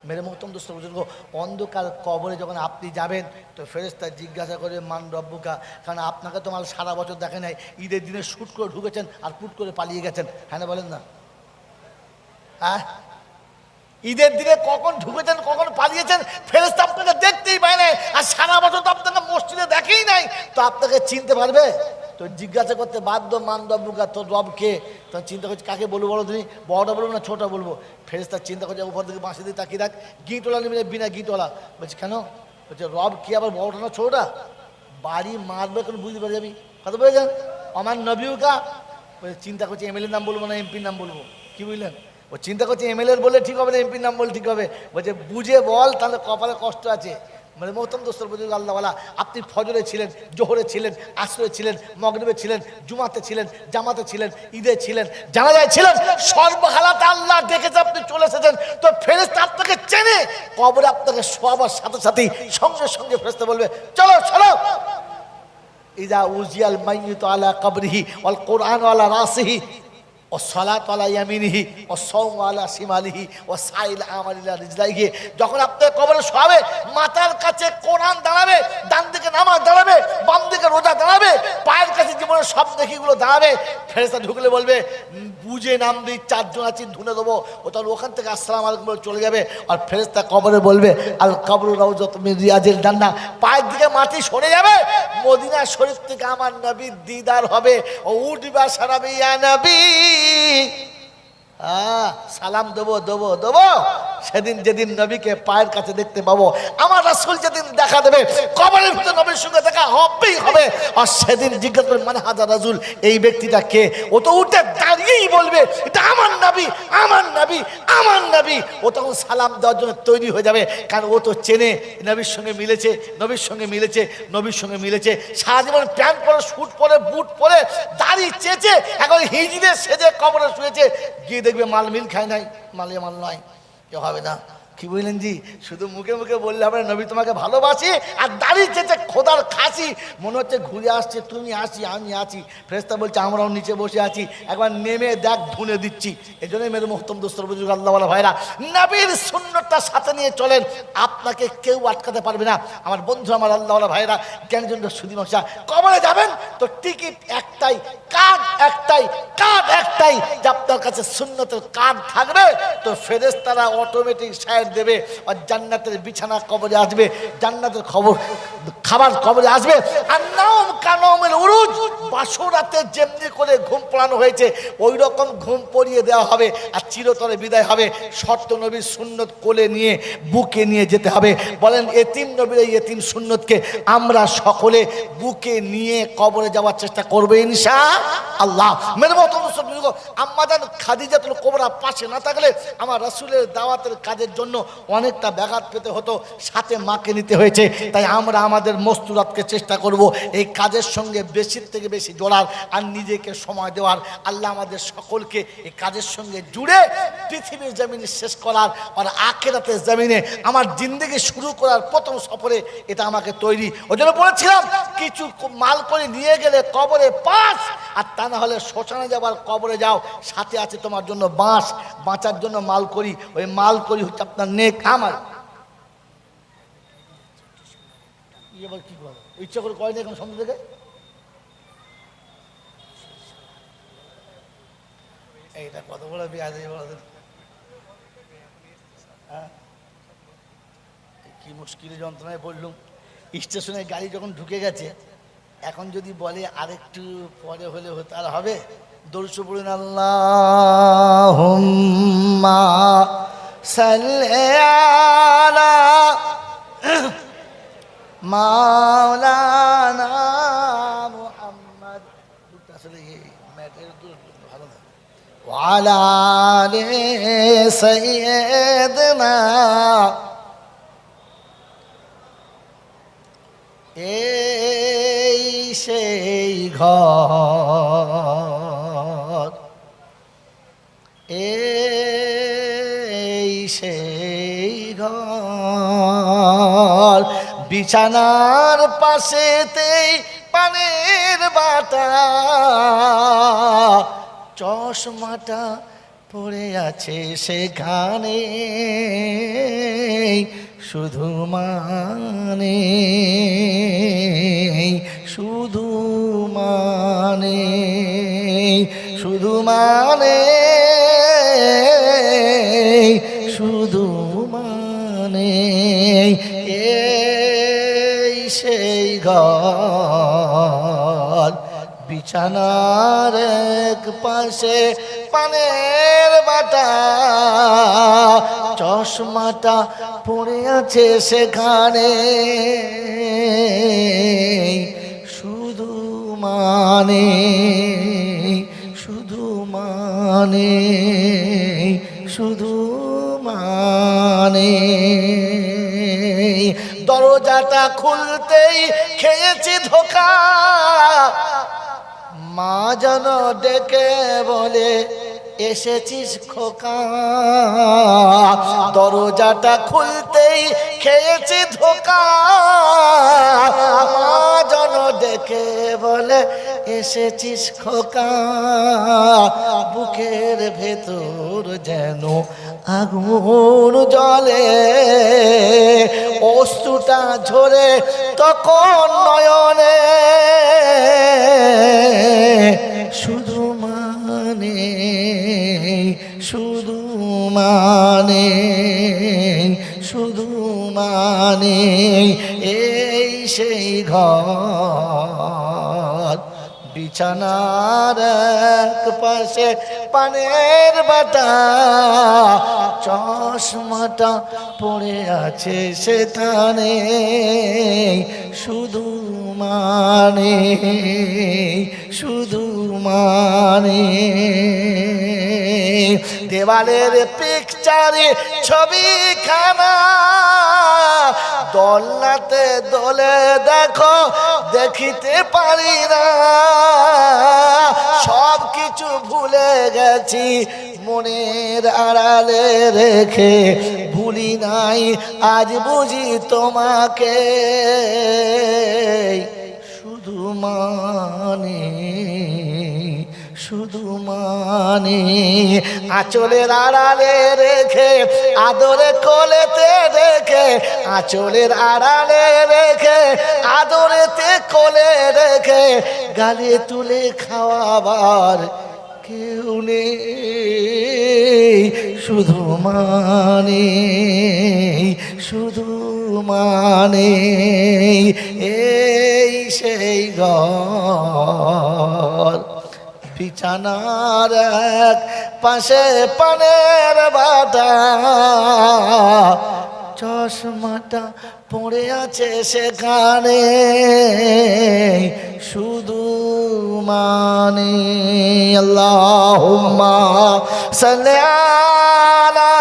মেরে মোহতম দোস্ত বুজুর্গ, অন্ধকার কবরে যখন আপনি যাবেন তো ফেরেশতা জিজ্ঞাসা করে মান রব্বুকা, কারণ আপনাকে তো মাল সারা বছর দেখে নাই, ঈদের দিনে শ্যুট করে ঢুকেছেন আর পুট করে পালিয়ে গেছেন, হ্যাঁ না বলেন না? হ্যাঁ, ঈদের দিনে কখন ঢুকেছেন কখন পালিয়েছেন ফেরেশতা আপনাকে দেখতেই পায় না, আর সারা বছর তো আপনাকে মসজিদে দেখেই নাই, তো আপনাকে চিনতে পারবে? তো জিজ্ঞাসা করতে বাধ্য, মান রব্বুকা, তোর রব কে? তখন চিন্তা করছি কাকে বলবো বলো তুমি, বড়টা বলবো না ছোটটা বলবো? ফেরেশতা চিন্তা করছে উপর থেকে বাঁশি দিয়ে তাকিয়ে রাখ, গিটওয়ালা নিবি বিনা গিটওয়ালা? বলছি কেন? বলছে রব কি আবার বড়টা না ছোটটা? বাড়ি মারবে কোনো বুঝতে পারে যাবি, কথা বলেছেন আমার নবীকা। চিন্তা করছি এমএলএর নাম বলবো না এমপির নাম বলবো, কি বুঝলেন? ও চিন্তা করছে এমএলএর বলে ঠিক হবে না এমপির নাম বলে ঠিক হবে, বলছে বুঝে বল তাহলে কপালে কষ্ট আছে। মানে মোহতম দোস্তর বুজুর্গ আল্লাহওয়ালা, আপনি ফজরে ছিলেন, জোহরে ছিলেন, আসরে ছিলেন, মগরিবে ছিলেন, জুমাতে ছিলেন, জামাতে ছিলেন, ঈদে ছিলেন, জানাজায় ছিলেন, সর্বহালাতে আল্লাহ দেখেছে আপনি চলে এসেছেন, তো ফেরেশতা আপনাকে চেনে, কবরে আপনাকে শোয়াবার সাথে সাথেই সঙ্গে সঙ্গে ফেরেশতা বলবে চলো চলো। ইজা উজিয়াল মাইয়িতু আলা কবরিহি ওয়াল কুরআন আলা রাসিহি ও সালাত আলা ইয়ামিনিহি ও সাওম আলা শিমালিহি ও সাইল আমালিলা রিজলাইহি, যখন আপনার কবরে শোয়াবে মাথার কাছে কোরআন দাঁড়াবে, ডান দিকে নামাজ দাঁড়াবে, বাম দিকে রোজা দাঁড়াবে, পায়ের কাছে জীবনের সব নেকিগুলো দাঁড়াবে। ফেরেশতা ঢুকলে বলবে বুঝে নাম দিই চারজন আছি ধুনে দেবো, ও তাহলে ওখান থেকে আসসালামু আলাইকুম বলে চলে যাবে। আর ফেরেশতা কবরে বলবে আল কবরু রাউযাতুম মিন রিয়াজিল জান্নাহ, পায়ের দিকে মাটি সরে যাবে, মদিনা শরীফ থেকে আমার নবীর দিদার হবে, ও উঠবা সারাবে ইয়া নবী, সালাম দেবো দেবো দেবো। সেদিন যেদিন নবীকে পায়ের কাছে দেখতে পাবো, আমার রাসূল যেদিন দেখা দেবে, কবরের ভিতরে নবীর সঙ্গে দেখা হবেই হবে। আর সেদিন জিজ্ঞাসা করবে মানে হাজার রাসূল, এই ব্যক্তিটা কে? ও তো উঠে দাঁড়িয়েই বলবে এটা আমার নবী, আমার নবী, আমার নবী। ও তখন সালাম দেওয়ার জন্য তৈরি হয়ে যাবে, কারণ ও তো চেনে নবীর সঙ্গে মিলেছে, নবীর সঙ্গে মিলেছে, নবীর সঙ্গে মিলেছে। সারা জীবন প্যান্ট পরে, স্যুট পরে, বুট পরে, দাড়ি চেঁচে, এখন হিজড়ে সেজে কবরে শুয়েছে, গিয়ে দেখবে মাল মিল খায় নাই, মালে মাল নয়, কেউ হবে না। কি বুঝলেন জি? শুধু মুখে মুখে বললে হবে না নবী তোমাকে ভালোবাসি, আর দাঁড়িয়ে চেয়েছে খোদার খাসি, মনে হচ্ছে ঘুরে আসছে, তুমি আসি আমি আছি। ফেরেশতা বলছে আমরাও নিচে বসে আছি, একবার নেমে দেখ ধুনে দিচ্ছি। এই জন্যই মেরে মোহতম দোস্তর বুজুর্গ আল্লাহওয়ালা ভাইরা, নবীর সুন্নতটা সাথে নিয়ে চলেন, আপনাকে কেউ আটকাতে পারবে না। আমার বন্ধু, আমার আল্লাহওয়ালা ভাইরা, জ্ঞানজন্য সুদী মশা, কবরে যাবেন তো টিকিট একটাই, কার্ড একটাই, কার্ড একটাই, যে আপনার কাছে সুন্নতের কার্ড থাকবে তো ফেরেশতারা অটোমেটিক সাইড দেবে, আর জান্নাতের বিছানা কবরে আসবে, জান্নাতের খাবার কবরে আসবে। আর নাম কানমের উরুজ, বাসরাতে যেমনি করে ঘুম পড়ানো হয়েছে ওই রকম ঘুম পড়িয়ে দেওয়া হবে, আর চিরতরে বিদায় হবে। শর্ত নবীর সুন্নত কোলে নিয়ে বুকে নিয়ে যেতে হবে। বলেন এতিম নবীর এই এতিম সুন্নতকে আমরা সকলে বুকে নিয়ে কবরে যাওয়ার চেষ্টা করবো ইনশাআল্লাহ। মেরে মতো আম্মাজান খাদিজাতুল কুবরা পাশে না থাকলে আমার রাসূলের দাওয়াতের কাজের জন্য অনেকটা ব্যাঘাত পেতে হতো, সাথে মাকে নিতে হয়েছে। তাই আমরা আমাদের মস্তুরাতকে চেষ্টা করব এই কাজের সঙ্গে বেশির থেকে বেশি জোড়ার আর নিজেকে সময় দেওয়ার। আল্লাহ আমাদের সকলকে এই কাজের সঙ্গে জুড়ে পৃথিবীর জমিনে শেষ করার, আর আখিরাতের জমিনে আমার জিন্দেগি শুরু করার প্রথম সফরে এটা আমাকে তৈরি। ওই জন্য বলেছিলাম কিছু মাল করে নিয়ে গেলে কবরে পাস, আর তা না হলে শ্মশানে যাবার কবরে যাও, সাথে আছে তোমার জন্য বাঁশ, বাঁচার জন্য মাল করি, ওই মাল করি হচ্ছে আপনার নেক আমার। এবার কি করে ইচ্ছা করে কয় না এখন সন্ধ্যা থেকে, এইটা কত বড় পেঁয়াজ, কি মুশকিল যন্ত্রণায় পড়লুম। স্টেশনে গাড়ি যখন ঢুকে গেছে, এখন যদি বলে আরেকটু পরে হলে হতে আর হবে। দরুদ পড়ুন আল্লাহুম্মা সাল্লি আলা মাওলানা মুহাম্মদ, আসলে এই ম্যাটের ভালো না, ওয়া আলা আলি সাইয়্যিদিনা, এই সেই ঘর, এই সেই ঘর, বিছানার পাশেতেই পানের বাটা, চশমাটা পড়ে আছে সেখানে, শুধু মানে, শুধু মানে, শুধু মানে, শুধু মানে, এই সেই ঘর, বিছানার এক পাশে পানের বাটা, চশমাটা পড়ে আছে সেখানে, শুধু মানে, শুধু মানে, শুধু মানে। দরজাটা খুলতেই খেয়েছি ধোকা, মা যেন ডেকে বলে এসেছিস খোকা। দরজাটা খুলতেই খেয়েছি ধোকা, মা যেন ডেকে বলে এসেছিস খোকা। বুকের ভেতর যেন আগুন জ্বলে, অশ্রুটা ঝরে তখন নয়নে, শুধু মানে, শুধু মানে, শুধু মানে, এই সেই ঘর, বিছানার এক পাশে পানের বাটা, চশমাটা পড়ে আছে সেখানে, শুধু মানে, শুধু মানে। দেওয়ালের পিকচারে ছবিখানা, দোলনাতে দোলে দেখো দেখিতে পারি না, সব কিছু ভুলে গেছি মনের আড়ালে রেখে, ভুলি নাই আজ বুঝি তোমাকে, শুধু মানে, শুধু মানে। আঁচলের আড়ালে রেখে আদরে কোলেতে রেখে, আঁচলের আড়ালে রেখে আদরেতে কোলে রেখে, গালে তুলে খাওয়াবার কেউ নেই, শুধু মানে, শুধু মানে, এই সেই ঘর, বিছানার এক পাশে পানের বাটা, চশমাটা পড়ে আছে সেখানে, শুধু মানে। আল্লাহুম্মা সাল্লি আলা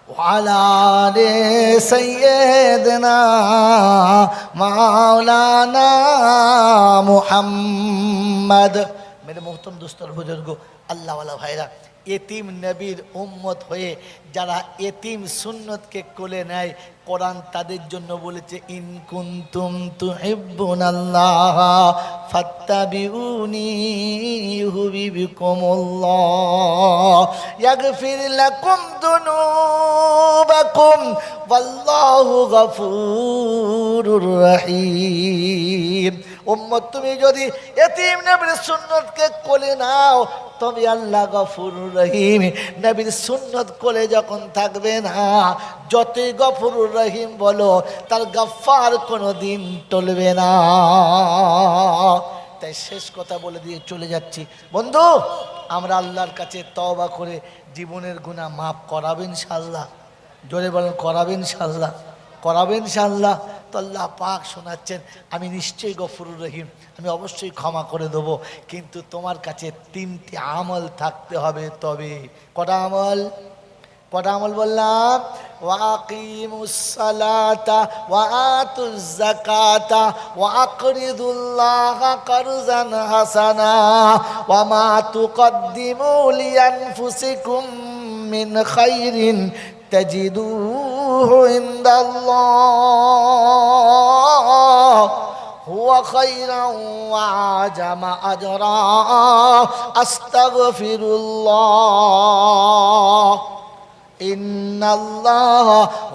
ওয়ালা আলি সাইয়্যিদিনা মাওলানা মুহাম্মদ। मेरे मोहतरम दोस्तों बुजुर्गो अल्लाह वाला भाईरा, এতিম নবীর উম্মত হয়ে যারা এতিম সুন্নতকে কোলে নেয়, কোরআন তাদের জন্য বলেছে ইন কুনতুম তুহিব্বুনাল্লাহ ফাত্তাবিউনি ইউহিব্বুকুমুল্লাহ ইয়াগফির লাকুম যুনুবাকুম ওয়াল্লাহু গফুরুর রহিম। উম্মত তুমি যদি এতিম নবীর সুন্নতকে কোলে নাও, তবে আল্লাহ গফুরুর রহিম। নবীর সুন্নত কোলে যখন থাকবে না, যতই গফুরুর রহিম বলো, তার গফফার কোনোদিন টলবে না। তাই শেষ কথা বলে দিয়ে চলে যাচ্ছি, বন্ধু আমরা আল্লাহর কাছে তওবা করে জীবনের গুনাহ মাফ করাবেন ইনশাআল্লাহ। জোরে বলেন করাবেন ইনশাআল্লাহ, করাবেন ইনশাআল্লাহ। তো আল্লাহ পাক শোনাচ্ছেন আমি নিশ্চয়ই গফুরুর রহিম, আমি অবশ্যই ক্ষমা করে দেবো, কিন্তু তোমার কাছে 3টি আমল থাকতে হবে। তবে কটা আমল? কটা আমল বললাম? ওয়াকিমুস সালাতা ওয়া আতুজ যাকাতা ওয়া আকরিদুল্লাহা কারজান হাসানা ওয়া মা তুকদ্দিমু লিআনফুসিকুম মিন খাইরিন তাজিদুহু ইনদাল্লাহ হুয়া খায়রান ওয়া আজামা আজরা আস্তাগফিরুল্লাহ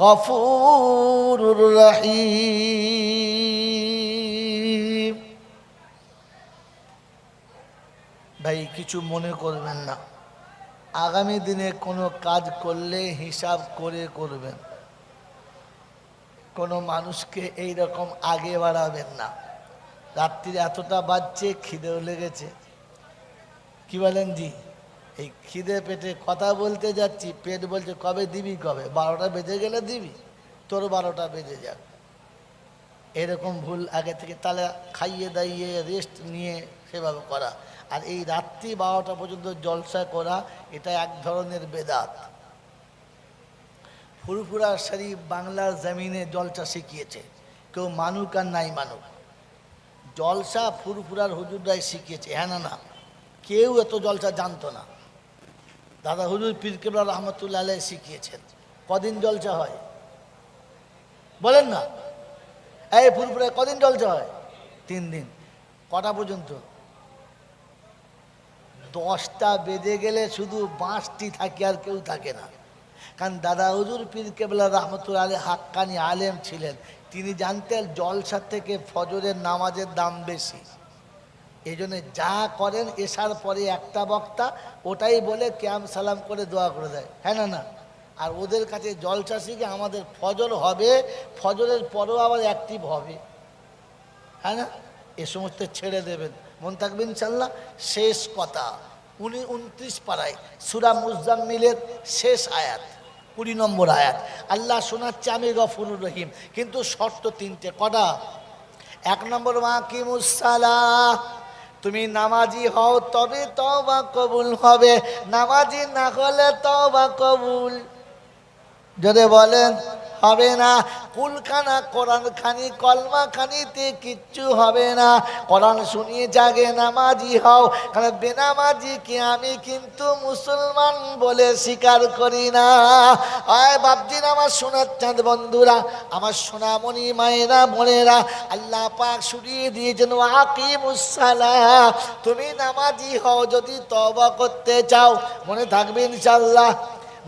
গফুরুর রহিম। ভাই কিছু মনে করবেন না, আগামী দিনে কোনো কাজ করলে হিসাব করে করবেন, কোনো মানুষকে এই রকম আগে বাড়াবেন না। রাত্রির এতটা বাজছে, খিদেও লেগেছে, কি বলেন জি? এই খিদে পেটে কথা বলতে যাচ্ছি, পেট বলছে কবে দিবি, কবে 12টা বেজে গেলে দিবি, তোর 12টা বেজে যাক। এরকম ভুল আগে থেকে, তাহলে খাইয়ে দাইয়ে রেস্ট নিয়ে সেভাবে করা। আর এই রাত্রি 12টা পর্যন্ত জলসা করা, এটা এক ধরনের বেদাত। ফুরফুরা শরীফ বাংলার জমিনে জলসা শিখিয়েছে, কেউ মানুক আর নাই মানুক, জলসা ফুরফুরার হুজুররাই শিখিয়েছে। হ্যাঁ না না, কেউ এত জলসা জানতো না, দাদা হুজুর পীর কেবলা রহমতুল্লাহ আলাইহি শিখিয়েছেন। কদিন জলসা হয় বলেন না? এই ফুরফুরায় কদিন জলসা হয়? 3 দিন। কটা পর্যন্ত? 10টা বেজে গেলে শুধু বাঁশটি থাকে, আর কেউ থাকে না। কারণ দাদা হুজুর পীর কেবলা রহমতুল্লাহ আলাইহি হাক্কানি আলেম ছিলেন, তিনি জানতেন জলসা থেকে ফজরের নামাজের দাম বেশি। এই জন্য যা করেন এশার পরে একটা বক্তা ওটাই বলে কিয়াম সালাম করে দোয়া করে দেয়। হ্যাঁ না না? আর ওদের কাছে জলসা শিখে আমাদের ফজর হবে, ফজরের পরেও আবার অ্যাক্টিভ হবে। হ্যাঁ না? এ সমস্ত ছেড়ে দেবেন, মন থাকবে ইনশাল্লাহ। শেষ কথা, 29 পারায় সূরা মুজাম্মিলের শেষ আয়াত, 20 নম্বর আয়াত, আল্লাহ শোনাচ্ছে আমি গফুরুর রহিম, কিন্তু শর্ত 3টে। কটা? 1 নম্বর, ওয়াকিমুস সালাহ, তুমি নামাজি হও তবে তওবা কবুল হবে, নামাজি না হলে তওবা কবুল যদি বলেন হবে না। কুলখানা কোরআন খানি কলমা খানিতে কিচ্ছু হবে না। কোরআন শুনিয়ে জাগে নামাজি হও, কারণ বেনামাজিকে আমি কিন্তু মুসলমান বলে স্বীকার করি না। আয় বাপজিন, আমার সোনার চাঁদ বন্ধুরা, আমার সোনামণি মায়েরা বোনেরা, আল্লাহ পাক শুনিয়ে দিয়েছেন ওয়াকিমুস সালাহ, তুমি নামাজি হও যদি তওবা করতে চাও। মনে থাকবে ইনশাআল্লাহ।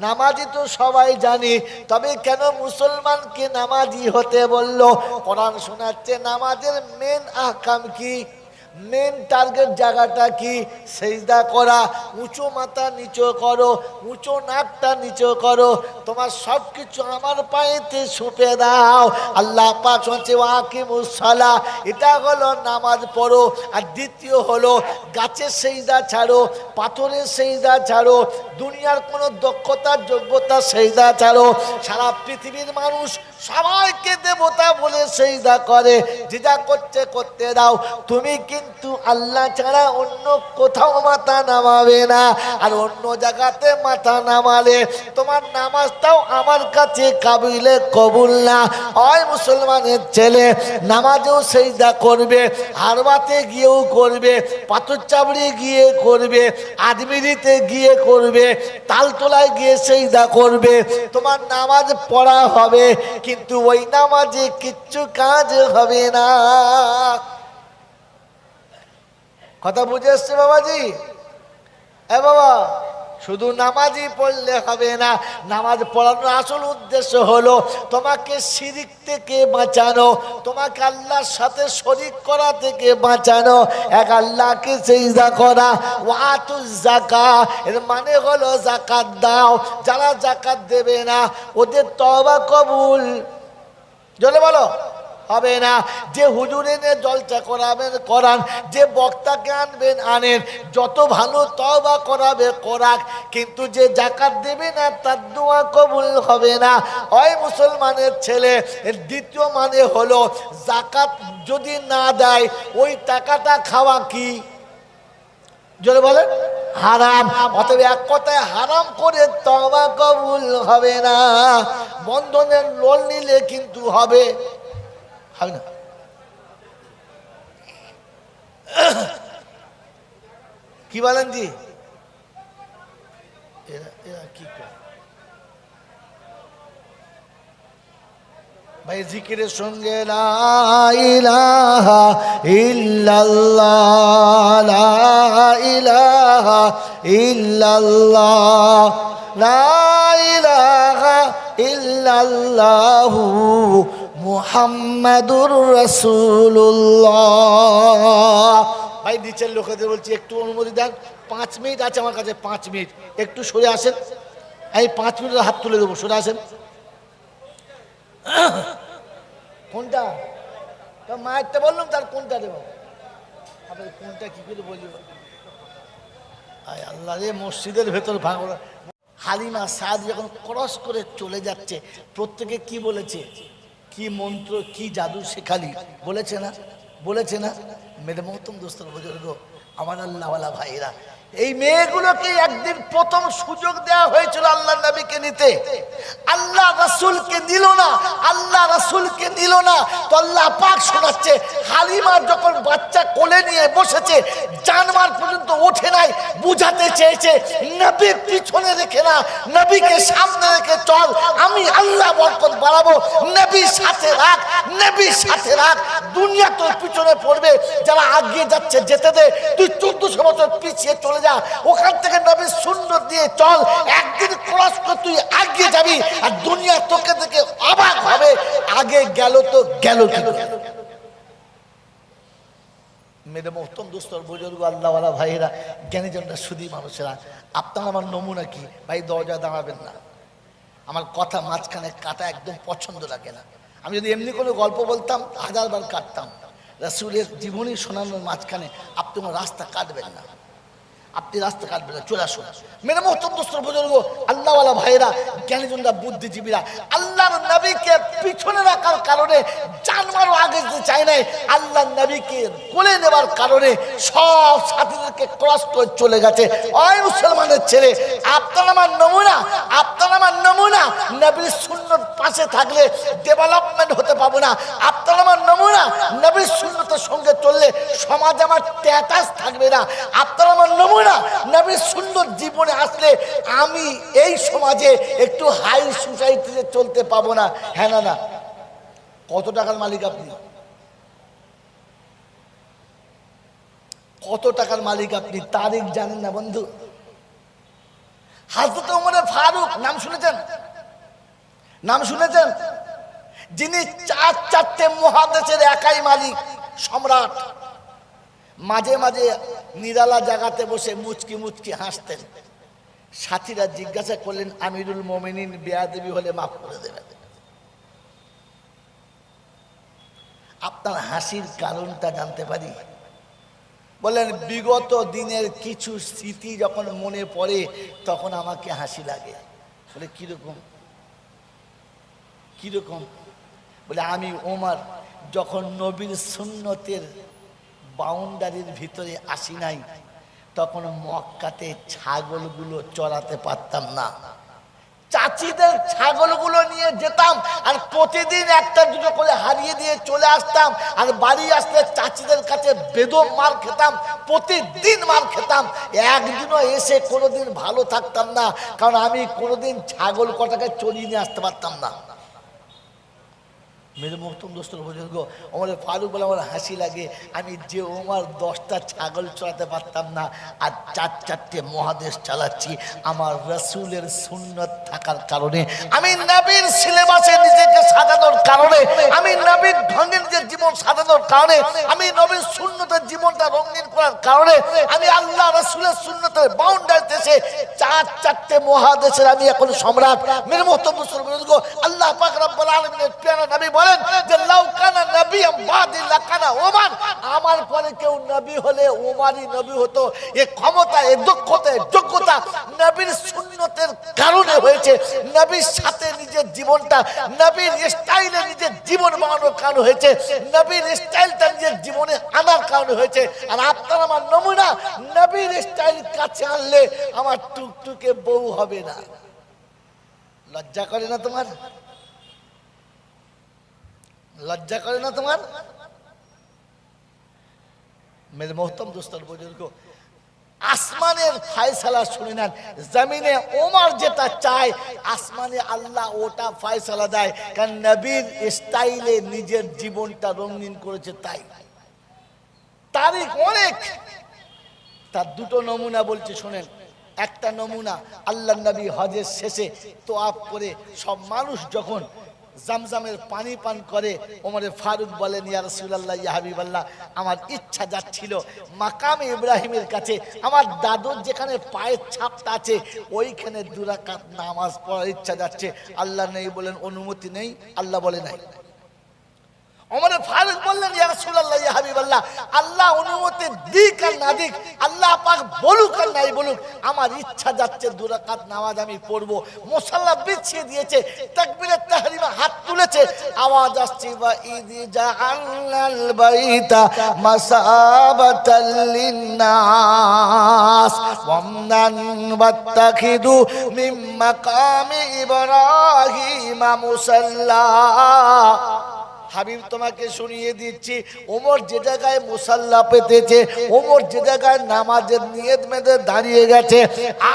নামাজি তো সবাই জানি, তবে কেন মুসলমানকে নামাজি হতে বলল? কোরআন শোনাচ্ছে নামাজের মেন আহকাম কি, মেন টার্গেট জায়গাটা কি? সেজদা করা, উঁচু মাথা নিচু করো, উঁচু নাকটা নিচু করো, তোমার সব কিছু আমার পায়েতে সঁপে দাও। আল্লাহ পাক হচ্ছে ওয়াকিমুস সালাহ, এটা হলো নামাজ পড়ো। আর দ্বিতীয় হলো গাছের সেজদা ছাড়ো, পাথরের সেজদা ছাড়ো, দুনিয়ার কোনো দক্ষতার যোগ্যতা সেজদা ছাড়ো। সারা পৃথিবীর মানুষ সবাইকে দেবতা বলে সেজদা করে, যেটা করতে করতে দাও, তুমি কিন্তু আল্লাহ ছাড়া অন্য কোথাও মাথা নামাবে না। আর অন্য জায়গাতে মাথা নামালে তোমার নামাজটাও আমার কাছে কাবিলে কবুল না হয়। মুসলমানের ছেলে নামাজেও সেজদা করবে, হারবাতে গিয়েও করবে, পাথর চাবড়ি গিয়ে করবে, আজমিরিতে গিয়ে করবে, তালতলায় গিয়ে সেজদা করবে, তোমার নামাজ পড়া হবে, কিন্তু ওই নামাজে কিচ্ছু কাজ হবে না। কথা বুঝে এসছে বাবাজি? এ বাবা, শুধু নামাজই পড়লে হবে না, নামাজ পড়ানোর আসল উদ্দেশ্য হলো তোমাকে শিরিক থেকে বাঁচানো, তোমাকে আল্লাহর সাথে শরীক করা থেকে বাঁচানো, এক আল্লাহকে সিজদা করা। ওয়াতুজ যাকাত, এর মানে হলো যাকাত দাও। যারা যাকাত দেবে না ওদের তওবা কবুল জলে বলো হবে না। যে হুজুর এনে জলসা করাবেন করান, যে বক্তাকে আনবেন আনেন, যত ভালো তওবা করাবে করাক, কিন্তু যে যাকাত দেবে না তার দোয়া কবুল হবে না। ওই মুসলমানের ছেলে দ্বিতীয় মানে হলো যাকাত যদি না দেয় ওই টাকাটা খাওয়া কি জোরে বলেন হারাম। অতএব এক কথায় হারাম করে তওবা কবুল হবে না। বন্ধনের লোন নিলে কিন্তু হবে হবে না। কি বলেন জি? এরা কি করে ভাই? জিকিরের সঙ্গে লা ইলাহা ইল্লাল্লাহ, লা ইলাহা ইল্লাল্লাহ, লা ইলাহা ইল্লাল্লাহু মুহাম্মাদুর রাসূলুল্লাহ। ভাই নিচের লোকেদের বলছি একটু অনুমতি দেন, 5 মিনিট আছে আমার কাছে, 5 মিনিট একটু সরে আসেন। এই 5 মিনিটের হাত তুলে দেবো, সরে আসেন। কোনটা মায়েরটা বললাম, তার কোনটা দেবো? আপনার কোনটা কি করে বলি? আল্লাহ রে, মসজিদের ভেতর ভাঙা। হালিমা সাদ যখন ক্রস করে চলে যাচ্ছে, প্রত্যেকে কি বলেছে, কি মন্ত্র কি জাদু শেখালি বলেছে না? বলেছে না? মেরে মহতম দোস্তর বুজুর্গ, আমার আল্লাহওয়ালা ভাইরা, এই মেয়েগুলোকে একদিন প্রথম সুযোগ দেওয়া হয়েছিল আল্লাহ নবীকে নিতে, আল্লাহ রাসূলকে নিল না, আল্লাহ রাসূলকে নিল না। তো আল্লাহ পাক শোনাচ্ছে, হালিমা যখন বাচ্চা কোলে নিয়ে বসেছে, জানমার পর্যন্ত ওঠে নাই, বুঝাতে চেয়েছে নবীর পিছনে রেখে না, নবীকে সামনে রেখে চল, আমি আল্লাহ বরকত বাড়াবো, নবীর সাথে রাখ, নবীর সাথে রাখ, দুনিয়া তোর পিছনে পড়বে, যারা আগিয়ে যাচ্ছে যেতে দে, তুই 1400 বছর পিছিয়ে চলে যা, ওখান থেকে নবীর সুন্নাত দিয়ে চল, একদিন ক্রস করে তুই আগিয়ে যাবি, আর দুনিয়া তোকে দেখে অবাক হবে, আগে গেল তো গেল কি। মেরে মোহতম দোস্তর বুজুর্গ, আল্লাহওয়ালা ভাইয়েরা, জ্ঞানীজনরা, সুধী মানুষেরা, আপনার আমার নমুনা কি? ভাই দরজায় দাঁড়াবেন না, আমার কথা মাঝখানে কাটা একদম পছন্দ লাগে না। আমি যদি এমনি কোনো গল্প বলতাম 1000 বার কাটতাম, রাসূলের জীবনী শোনানোর মাঝখানে আপনি কোনো রাস্তা কাটবেন না, আপনি রাস্তা কাটবেন না, চলে আসুন। মেরে মোহতম দোস্তর বুজুর্গ, আল্লাহওয়ালা ভাইয়েরা, জ্ঞানীজনরা, বুদ্ধিজীবীরা, আল্লাহর নবীকে পিছনে রাখার কারণে জানমারও আগে যেতে চায় নাই, আল্লাহর নবীকে কোলে নেবার কারণে সব সাথীদেরকে ক্রস করে চলে গেছে। ওই মুসলমানের ছেলে, আপনার আমার নমুনা, আপনার আমার নমুনা, নবীর সুন্নত পাশে থাকলে ডেভেলপমেন্ট হতে পাবো না। আপনার আমার নমুনা, নবীর সুন্নতের সঙ্গে চললে সমাজ আমার স্ট্যাটাস থাকবে না। আপনার আমার নমুনা, নবীর সুন্নত জীবনে আসলে আমি এই সমাজে একটু হাই সোসাইটিতে চলতে পাবো না। হ্যাঁ না না? কত টাকার মালিক আপনি? কত টাকার মালিক আপনি? তারিখ জানেন না বন্ধু? হযরত ওমর ফারুক নাম শুনেছেন? নাম শুনেছেন? যিনি 4 মহাদেশের একাই মালিক, সম্রাট। মাঝে মাঝে নিরালা জায়গাতে বসে মুচকি মুচকি হাসতেন। সাথীরা জিজ্ঞাসা করলেন, আমিরুল মোমিনিন বেয়াদবি হলে মাফ করে দেবেন? আপনার হাসির কারণটা জানতে পারি? বললেন, বিগত দিনের কিছু স্মৃতি যখন মনে পড়ে তখন আমাকে হাসি লাগে। বলে কিরকম? কিরকম? বলে আমি ওমর যখন নবীর সুন্নতের বাউন্ডারির ভিতরে আসি নাই, তখন মক্কাতে ছাগলগুলো চড়াতে পারতাম না, চাচিদের ছাগলগুলো নিয়ে যেতাম, আর প্রতিদিন একটা দুটো করে হারিয়ে দিয়ে চলে আসতাম, আর বাড়ি আসলে চাচিদের কাছে বেদম মার খেতাম, প্রতিদিন মার খেতাম। একদিনও এসে কোনোদিন ভালো থাকতাম না, কারণ আমি কোনোদিন ছাগল কটাকে চড়িয়ে নিয়ে আসতে পারতাম না। মেরে মোহতম দোস্তর বুজুর্গ, ওমর ফারুক বলে আমার হাসি লাগে, আমি যে ওমর 10টা ছাগল চড়াতে পারতাম না, আর 4 মহাদেশ চালাচ্ছি আমার রাসূলের সুন্নত থাকার কারণে, আমি নবীর সিলেবাসে নিজেকে সাজানোর কারণে, আমি নবীর ঢঙ্গে নিজের জীবন সাজানোর কারণে, আমি নবীর সুন্নতের জীবনটা রঙিন করার কারণে, আমি আল্লাহ রাসূলের সুন্নতের বাউন্ডারিতে এসে 4 মহাদেশের আমি এখন সম্রাট। মেরে মোহতম দোস্তর বুজুর্গ, আল্লাহ পাক রব্বুল আলামিনের প্যারা নবী বলেন যে লাউ কানা নবিয়্যাম বাদি লাকানা ওমর, আমার পরে কেউ নবী হলে ওমরই নবী হতো। এই ক্ষমতা, এই দক্ষতা, এই যোগ্যতা নবীর সুন্নতের কারণে হয়েছে। নবীর সাথে নিজের জীবনটা, নবীর স্টাইলে নিজের জীবন বানানোর কারণে হয়েছে, নবীর স্টাইলটা নিজের জীবনে আনার কারণে হয়েছে। আর আপনার আমার নমুনা, নবীর স্টাইল কাছে আনলে আমার টুকটুকে বউ হবে না। লজ্জা করে না তোমার? লজ্জা করে না তোমার? মেরে মোহতম দোস্তর বুজুর্গ, আসমানের ফয়সালা শুনে নেন, জমিনে ওমর যেটা চায় আসমানে আল্লাহ ওটা ফয়সালা দেয়, কারণ নবীর স্টাইলে নিজের জীবনটা রঙিন করেছে। তাই তারিখ অনেক, তার দুটো নমুনা বলছি শোনেন। একটা নমুনা, আল্লাহ নবী হজের শেষে তোয়াফ করে সব মানুষ যখন জামজামের পানি পান করে, ওমরে ফারুক বলেন, ইয়া রাসূলুল্লাহ, ইয়া হাবিবাল্লাহ, আমার ইচ্ছা যাচ্ছিল মাকামে ইব্রাহিমের কাছে আমার দাদুর যেখানে পায়ের ছাপটা আছে ওইখানে 2 রাকাত নামাজ পড়ার ইচ্ছা যাচ্ছে। আল্লাহ নেই বলেন, অনুমতি নেই, আল্লাহ বলে নাই। ওমরে ফারুক বললেন, ইয়া রাসূলুল্লাহ, ইয়া হাবিবাল্লাহ, আল্লাহ অনুমতি দিক আর না দিক, আল্লাহ পাক বলুক আর নাই বলুক, আমার ইচ্ছা যাচ্ছে 2 রাকাত নামাজ আমি পড়ব। মুসাল্লা বিছিয়ে দিয়েছে, তাকবীরে তাহরিমা হাত তুলেছে, আওয়াজ আসছে, ওয়া ইযি জাআলনাল বাইতা মাসাবাতাল লিন্নাস ওয়ামনান ওয়াত্তাখিদু মিন মাকামি ইব্রাহিমা মুসাল্লা। হাবিব তোমাকে শুনিয়ে দিচ্ছি, ওমর যে জায়গায় মুসাল্লা পেতেছে, ওমর যে জায়গায় নামাজের নিয়ত বেঁধে দাঁড়িয়ে গেছে,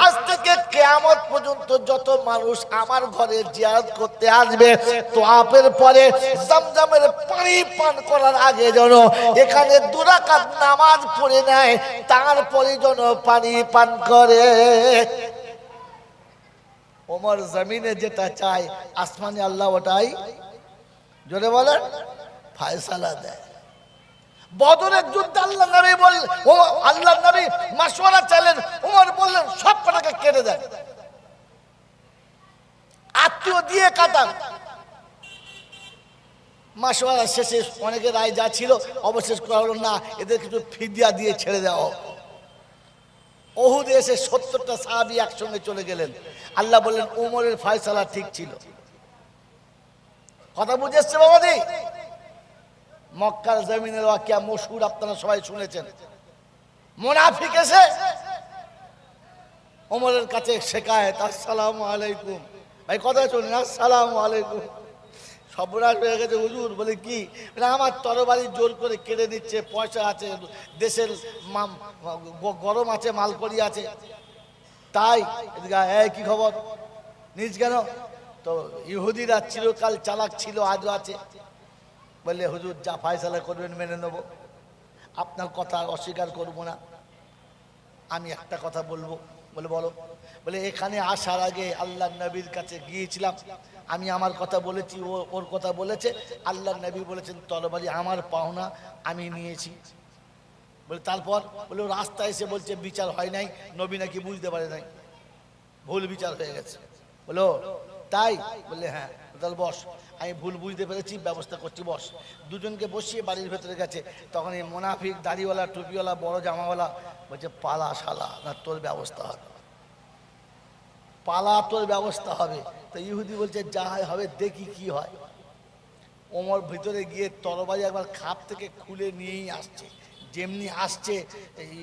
আজ থেকে কিয়ামত পর্যন্ত যত মানুষ আমার ঘরে জিয়ারত করতে আসবে, তোয়াফের পরে জামজামের পানি পান করার আগে যেন এখানে 2 রাকাত নামাজ পড়ে নেয়, তারপরে যেন পানি পান করে। ওমর জমিনে যেটা চায়, আসমানে আল্লাহ ওটাই জোরে বলেন ফয়সালা দেয়। বদরের যুদ্ধে আল্লাহ নবী বললেন, ও আল্লাহ নবী মাশওয়ারা চাইলেন, ওমর বললেন সব কটাকে কেটে দেন, আত্মীয় দিয়ে কাটান। মাশওয়ারা শেষে অনেকের রায় যা ছিল অবশেষ করা হলো, না, এদের কিছু ফিদিয়া দিয়ে ছেড়ে দেওয়া। উহুদে এসে 70টা সাহাবী একসঙ্গে চলে গেলেন। আল্লাহ বললেন, ওমরের ফয়সালা ঠিক ছিল। কথা বুঝে এসছে বাবাজি? মক্কার জমিনের ওয়াকিয়া মশহুর, আপনারা সবাই শুনেছেন। মুনাফিক এসে ওমরের কাছে শেখায়েত, আসসালামু আলাইকুম। ভাই কথা শুনুন, আসসালামু আলাইকুম। সর্বনাশ হয়ে গেছে হুজুর। বলে কি? আমার তরবারি জোর করে কেড়ে নিচ্ছে, পয়সা আছে, দেশের গরম আছে, মালকড়ি আছে, তাই কি খবর নিজ কেন? তো ইহুদিরা চিরকাল চালাক ছিল, আজও আছে। বললে হুজুর যা ফয়সালা করবেন মেনে নেব, আপনার কথা অস্বীকার করব না। আমি একটা কথা বলবো। বলে বলো। বলে এখানে আসার আগে আল্লাহ নবীর কাছে গিয়েছিলাম, আমি আমার কথা বলেছি, ও ওর কথা বলেছে। আল্লাহ নবী বলেছেন তরবারি আমার পাওনা, আমি নিয়েছি। বলে তারপর? বলে রাস্তায় এসে বলছে বিচার হয় নাই, নবী নাকি বুঝতে পারে নাই, ভুল বিচার হয়ে গেছে। বলো তাই? বললে হ্যাঁ। তাহলে বস, আমি ভুল বুঝতে পেরেছি, ব্যবস্থা করছি, বস। দুজনকে বসিয়ে বাড়ির ভেতরে গেছে। তখন এই মুনাফিক দাড়িওয়ালা টুপিওয়ালা বড় জামাওয়ালা বলছে, পালা শালা, না তোর ব্যবস্থা হবে, পালা, তোর ব্যবস্থা হবে। তো ইহুদি বলছে যা হয় হবে, দেখি কি হয়। ওমর ভিতরে গিয়ে তরবারি একবার খাপ থেকে খুলে নিয়েই আসছে। যেমনি আসছে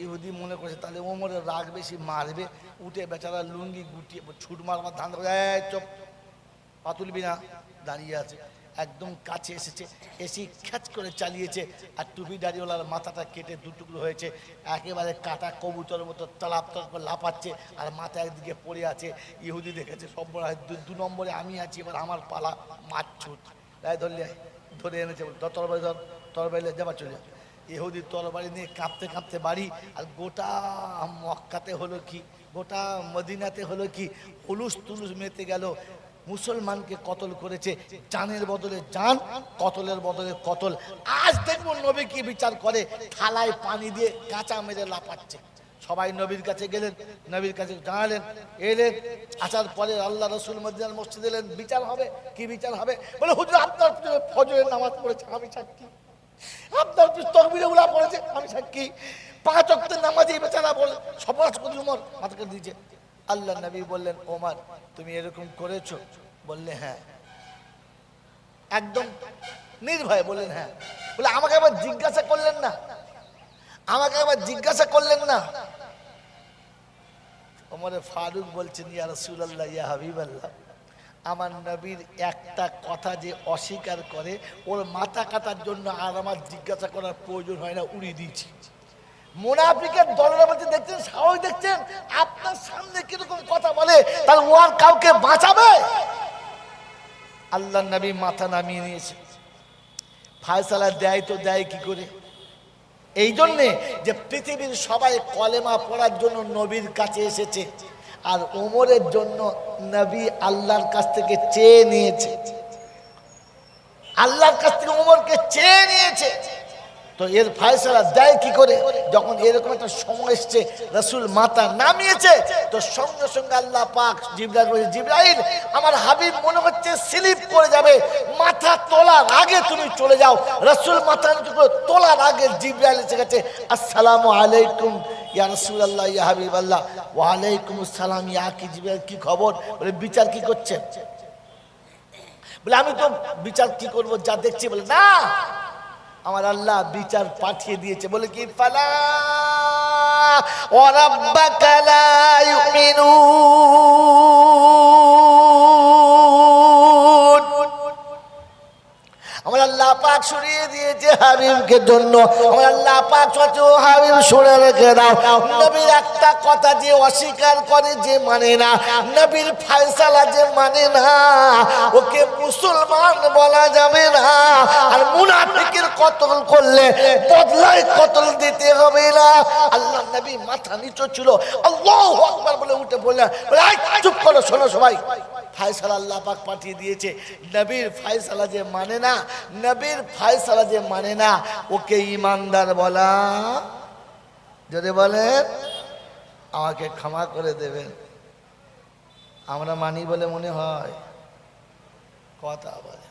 ইহুদি মনে করছে তাহলে ওমরের রাগ বেশি, মারবে। উঠে বেচারা লুঙ্গি গুটিয়ে ছুট মারবার ধান করে, চপ পা তুলবি না, দাঁড়িয়ে আছে। একদম কাছে এসেছে, এসে খ্যাচ করে চালিয়েছে। আর টুপি দাড়িওয়ালার মাথাটা কেটে 2 টুকরো হয়েছে, একেবারে কাটা কবুতর মতো তলাপ তলাপ করে লাফাচ্ছে, আর মাথা একদিকে পড়ে আছে। ইহুদি দেখেছে সব, 2 নম্বরে আমি আছি, এবার আমার পালা, মারছুট। তাই ধরলে ধরে এনেছে, তরবারি ধর, তরবারি যাবার চলে। ইহুদি তরবারি নিয়ে কাঁপতে কাঁপতে বাড়ি। আর গোটা মক্কাতে হলো কি, গোটা মদিনাতে হলো কি, হুলুস তুলুস মেতে গেল। মুসলমানকে কতল করেছে, জানের বদলে জান, কতলের বদলে কতল। আজ দেখবো নবী কি বিচার করে, থালায় পানি দিয়ে কাঁচা মেরে লাফাচ্ছে। সবাই নবীর কাছে গেলেন, নবীর কাছে জানালেন, এলেন। আসার পরে আল্লাহ রসুল মদিনার মসজিদে এলেন, বিচার হবে। কি বিচার হবে? বলে হুজুর আপনার ফজরের নামাজ পড়েছে, আমি সাক্ষী। আপনার তকবীরে উলা পড়েছে, আমি সাক্ষী। 5 ওয়াক্তের নামাজে বেচারা বলে সমাজ করি ওমর মাথাকে দিয়েছে। আল্লাহ নবী বললেন, ওমর তুমি এরকম করেছো? বললে হ্যাঁ। একদম নির্ভয় বললেন হ্যাঁ। বলে আমাকে আবার জিজ্ঞাসা করলেন না, আমাকে আবার জিজ্ঞাসা করলেন না। ওমরে ফারুক বলছেন, ইয়া রাসূলুল্লাহ, ইয়া হাবিবাল্লাহ, আমার নবীর একটা কথা যে অস্বীকার করে, ওর মাথা কাটার জন্য আর আমার জিজ্ঞাসা করার প্রয়োজন হয় না, উড়িয়ে দিয়েছি। মুনাফিকের দলের মধ্যে দেখছেন, সাহস দেখছেন, আপনার সামনে কিরকম কথা বলে, তার ও আর কাউকে বাঁচাবে? আল্লাহ নবী মাথা নামিয়ে নিয়েছে। ফয়সালা দেয় তো দেয় কি করে? এই জন্যে যে পৃথিবীর সবাই কলেমা পড়ার জন্য নবীর কাছে এসেছে, আর ওমরের জন্য নবী আল্লাহর কাছ থেকে চেয়ে নিয়েছে, আল্লাহর কাছ থেকে ওমরকে চেয়ে নিয়েছে। তো এর ফয়সালা দেয় কি করে? যখন এরকম একটা সময় এসছে, রাসূল মাথা নামিয়েছে, তো সঙ্গে সঙ্গে আল্লাহ পাক জিবরাইল বলে, জিবরাইল আমার হাবিব মনে হচ্ছে স্লিপ করে যাবে, মাথা তোলার আগে তুমি চলে যাও। রাসূল মাথা নিচু করে তোলার আগে জিবরাইল এসে গেছে, আসসালামু আলাইকুম ইয়া রাসূলুল্লাহ ইয়া হাবিবাল্লাহ। ওয়া আলাইকুম আসসালাম ইয়া কি জিবরাইল, কি খবর? বলে বিচার কি করছেন? বলে আমি তো বিচার কি করব, যা দেখছি। বলে না, আমার আল্লাহ বিচার পাঠিয়ে দিয়েছে। বলে কি? ফালা ওয়া রাব্বাকা লা ইউমিনুন। আমার আল্লাহ পাক শুনিয়ে দিয়েছে হাবিবকে জন্য। আমার আল্লাহ পাক বলছে, ও হাবিব শুনে রেখে দাও, নবীর একটা কথা যে অস্বীকার করে, যে মানে না, নবীর ফয়সালা যে মানে না, ওকে মুসলমান বলা যাবে না। আর মুনাফিকের কতল করলে বদলায় কতল দিতে হবে না। আল্লাহ নবী মাথা নিচু ছিল, আল্লাহু আকবার বলে উঠে বললেন, চুপ করো, শোনো সবাই, ফয়সালা আল্লাহ পাক পাঠিয়ে দিয়েছে। নবীর ফয়সালা যে মানে না, নবীর ফয়সালা যে মানে না, ওকে ঈমানদার বলা। যদি বলেন আমাকে ক্ষমা করে দেবেন, আমরা মানি বলে মনে হয়, কথা বলে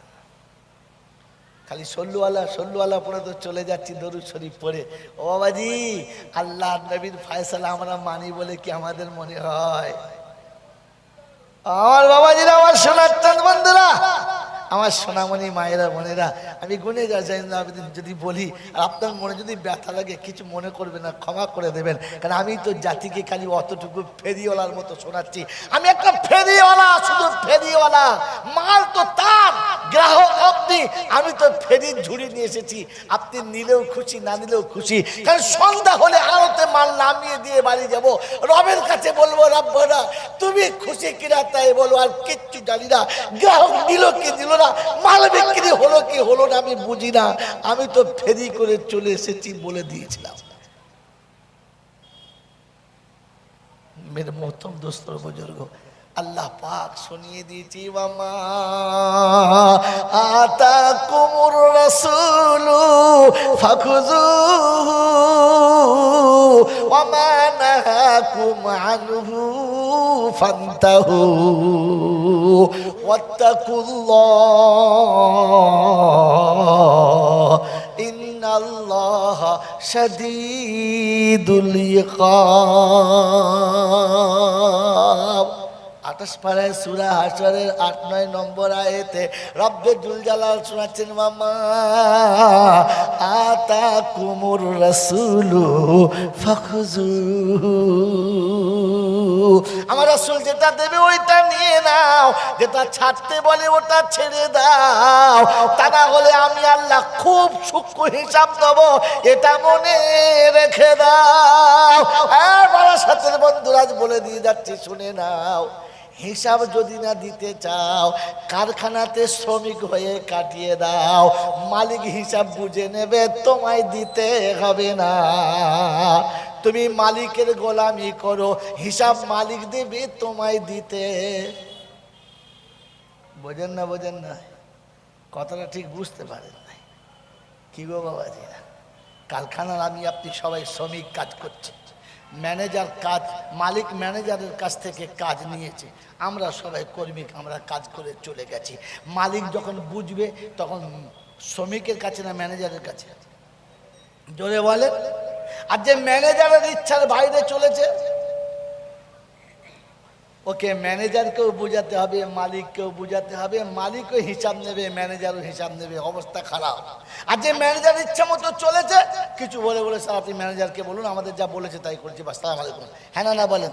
খালি সল্লুওয়ালা পড়ে তো চলে যাচ্ছি দরুদ শরীফ পড়ে। ও বাবাজি, আল্লাহ নবীর ফয়সালা আমরা মানি বলে কি আমাদের মনে হয়? আমার বাবাজিরা, আমার সোনার চাঁদ বন্ধুরা, আমার সোনামণি মায়েরা বোনেরা, আমি গুনেগার জাইনুল যদি বলি আর আপনার মনে যদি ব্যথা লাগে, কিছু মনে করবে না, ক্ষমা করে দেবেন। কারণ আমি তো জাতিকে খালি অতটুকু ফেরিওয়ালার মতো শোনাচ্ছি। আমি একটা ফেরিওয়ালা, শুধু ফেরিওয়ালা, মাল তো তার, গ্রাহক আপনি। আমি তো ফেরির ঝুড়ি নিয়ে এসেছি, আপনি নিলেও খুশি, না নিলেও খুশি। কারণ সন্ধ্যা হলে আড়তে মাল নামিয়ে দিয়ে বাড়ি যাব, রবের কাছে বলবো, রব্বনা তুমি খুশি কিনা তাই বলো, আর কিচ্ছু জানি না। গ্রাহক দিল কি দিল না, মাল বিক্রি হলো কি হলো না, আমি বুঝি না। আমি তো ফেরি করে চলে এসেছি বলে দিয়েছিলাম। মেরে মোহতরম দোস্ত বুজুর্গ, আল্লাহ পাক শুনিয়ে দিয়েছি, মামা আতাকুমুর রাসূলু ফাখুযুহু ওয়া মা নাহাকুম আনহু ফান্তাহু ওয়াত্তাকুল্লাহ ইন্নাল্লাহা শাদীদুল ইকাব। 28 পারায় সূরা হাশরের 8-9 নম্বর আয়াতে রব্বে জুল জালাল শোনাচ্ছেন, মামা আতাকুমুর রাসূলু ফাখুযুহু। আমার রাসূল যেটা দেবে ওইটা নিয়ে নাও, যেটা ছাড়তে বলে ওটা ছেড়ে দাও, তা না হলে আমি আল্লাহ খুব সূক্ষ্ম হিসাব দেব, এটা মনে রেখে দাও। হ্যাঁ, বারাসাতের বন্ধুরা, বলে দিয়ে যাচ্ছি, শুনে নাও। হিসাব যদি না দিতে চাও, কারখানাতে শ্রমিক হয়ে কাটিয়ে দাও, মালিক হিসাব বুঝে নেবে, তোমায় দিতে হবে না। তুমি মালিকের গোলামি করো, হিসাব মালিক দেবে, তোমায় দিতে। বোঝেন না? বোঝেন না? কথাটা ঠিক বুঝতে পারেন না কি গো বাবাজি? কারখানার আমি আপনি সবাই শ্রমিক কাজ করছে, ম্যানেজার কাজ, মালিক ম্যানেজারের কাছ থেকে কাজ নিয়েছে, আমরা সবাই কর্মী, আমরা কাজ করে চলে গেছি। মালিক যখন বুঝবে তখন শ্রমিকের কাছে না ম্যানেজারের কাছে? জোরে বলে। আর যে ম্যানেজারের ইচ্ছার বাইরে চলেছে, ওকে ম্যানেজারকেও বুঝাতে হবে, মালিককেও বুঝাতে হবে, মালিকও হিসাব নেবে, ম্যানেজারও হিসাব নেবে, অবস্থা খারাপ। আর যে ম্যানেজার ইচ্ছা মতো চলেছে, কিছু বলে বলে স্যার আপনি ম্যানেজারকে বলুন, আমাদের যা বলেছে তাই করছি, বাস, সালাম আলাইকুম। হ্যাঁ না বলেন,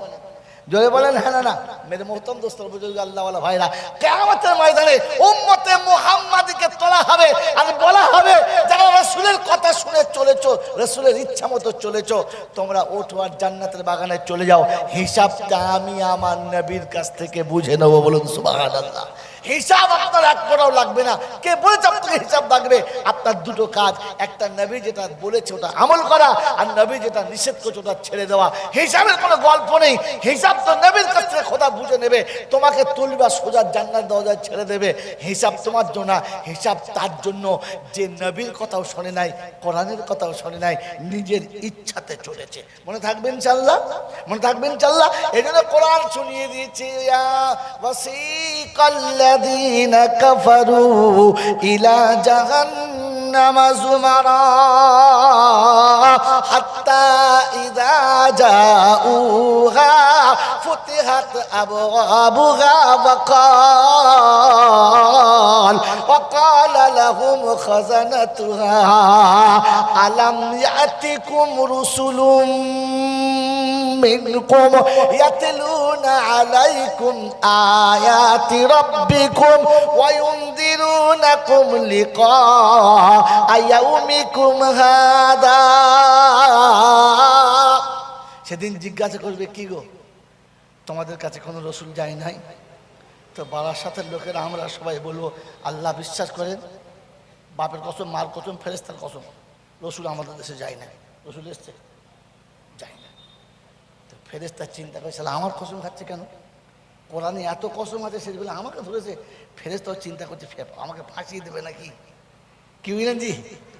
জোরে বলেন হ্যাঁ না? মেরে মোহতরম দোস্ত বুজুর্গ, আল্লাহওয়ালা ভাইরা, কিয়ামতের ময়দানে উম্মতে মুহাম্মাদীকে তোলা হবে আর বলা হবে, যারা রাসূলের কথা শুনে চলেছো, রাসূলের ইচ্ছা মতো চলেছো, তোমরা ওঠো আর জান্নাতের বাগানে চলে যাও, হিসাবটা আমি আমার নবীর কাছ থেকে বুঝে নেবো। বলুন সুবহানাল্লাহ। হিসাব আপনার এক ফোঁটাও লাগবে না। কে বলেছে আপনাকে হিসাব লাগবে? আপনার দুটো কাজ, একটা নবী যেটা বলেছে ওটা আমল করা, আর নবী যেটা নিষেধ করছে ওটা ছেড়ে দেওয়া। হিসাবের কোনো গল্প নেই, হিসাব তো নবীর কাছ থেকে খোদা বুঝে নেবে। তোমাকে তুলবা সোজা জান্নাত দরজায় ছেড়ে দেবে। হিসাব তোমার জন্য না, হিসাব তার জন্য যে নবীর কথাও শোনে নাই, কোরআনের কথাও শোনে নাই, নিজের ইচ্ছাতে চলেছে। মনে থাকবে ইনশাআল্লাহ, মনে থাকবে ইনশাআল্লাহ। এই জন্য কোরআন শুনিয়ে দিয়েছে, ইয়া ওয়াসিকাল্লাযীনা কাফারু ইলা জাহান্নামা যুমারা হাত্তা ইযা জাউহা ফুতিহাত আবওয়াবুহা وقال لهم خزنتها ألم يأتكم رسل منكم يتلون عليكم آيات ربكم وينذرونكم لقاء يومكم هذا। সেদিন জিজ্ঞাসা করবে, কি গো তোমাদের কাছে কোনো রসুল যায় নাই? তো বারাসাতের লোকেরা আমরা সবাই বলবো, আল্লাহ বিশ্বাস করেন, বাপের কসম, মার কসম, ফেরেশতার কসম, রসুল আমাদের দেশে যায় না। রসুল এসছে? যায় না। তো ফেরেশতা চিন্তা করে, শালা আমার কসম খাচ্ছে কেন? কোরআনে এত কসম আছে, সেগুলো আমাকে ধরেছে। ফেরেশতাও চিন্তা করছে, আমাকে ফাঁসিয়ে দেবে নাকি? কি বুঝলেন জি?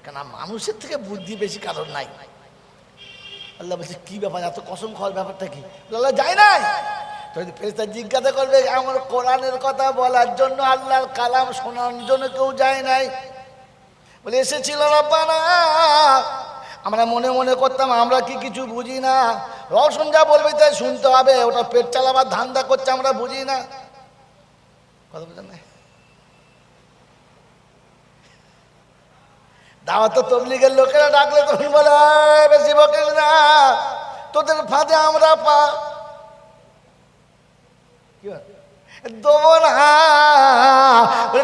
কেন মানুষের থেকে বুদ্ধি বেশি কারণ নাই। আল্লাহ বলছে, কি ব্যাপার, এত কসম খাওয়ার ব্যাপারটা কি? আল্লাহ যায় নাই। ফেরেশতা জিজ্ঞাসা করবে, আমার কোরআনের কথা বলার জন্য, আল্লাহর কালাম শোনার জন্য কেউ যায় নাই? বলে, এসেছিল রব্বানা, আমরা মনে মনে করতাম আমরা কি কিছু বুঝি না, রওশন যা বলবে তাই শুনতে হবে, ওটা পেট চালাবার ধান্দা করছে, আমরা বুঝি না। কথা বুঝেন না? দাওয়াত তবলিগের লোকেরা ডাকলে তখন বলে, বেশি বকিস না, তোদের ফাঁদে আমরা পা দেবো না।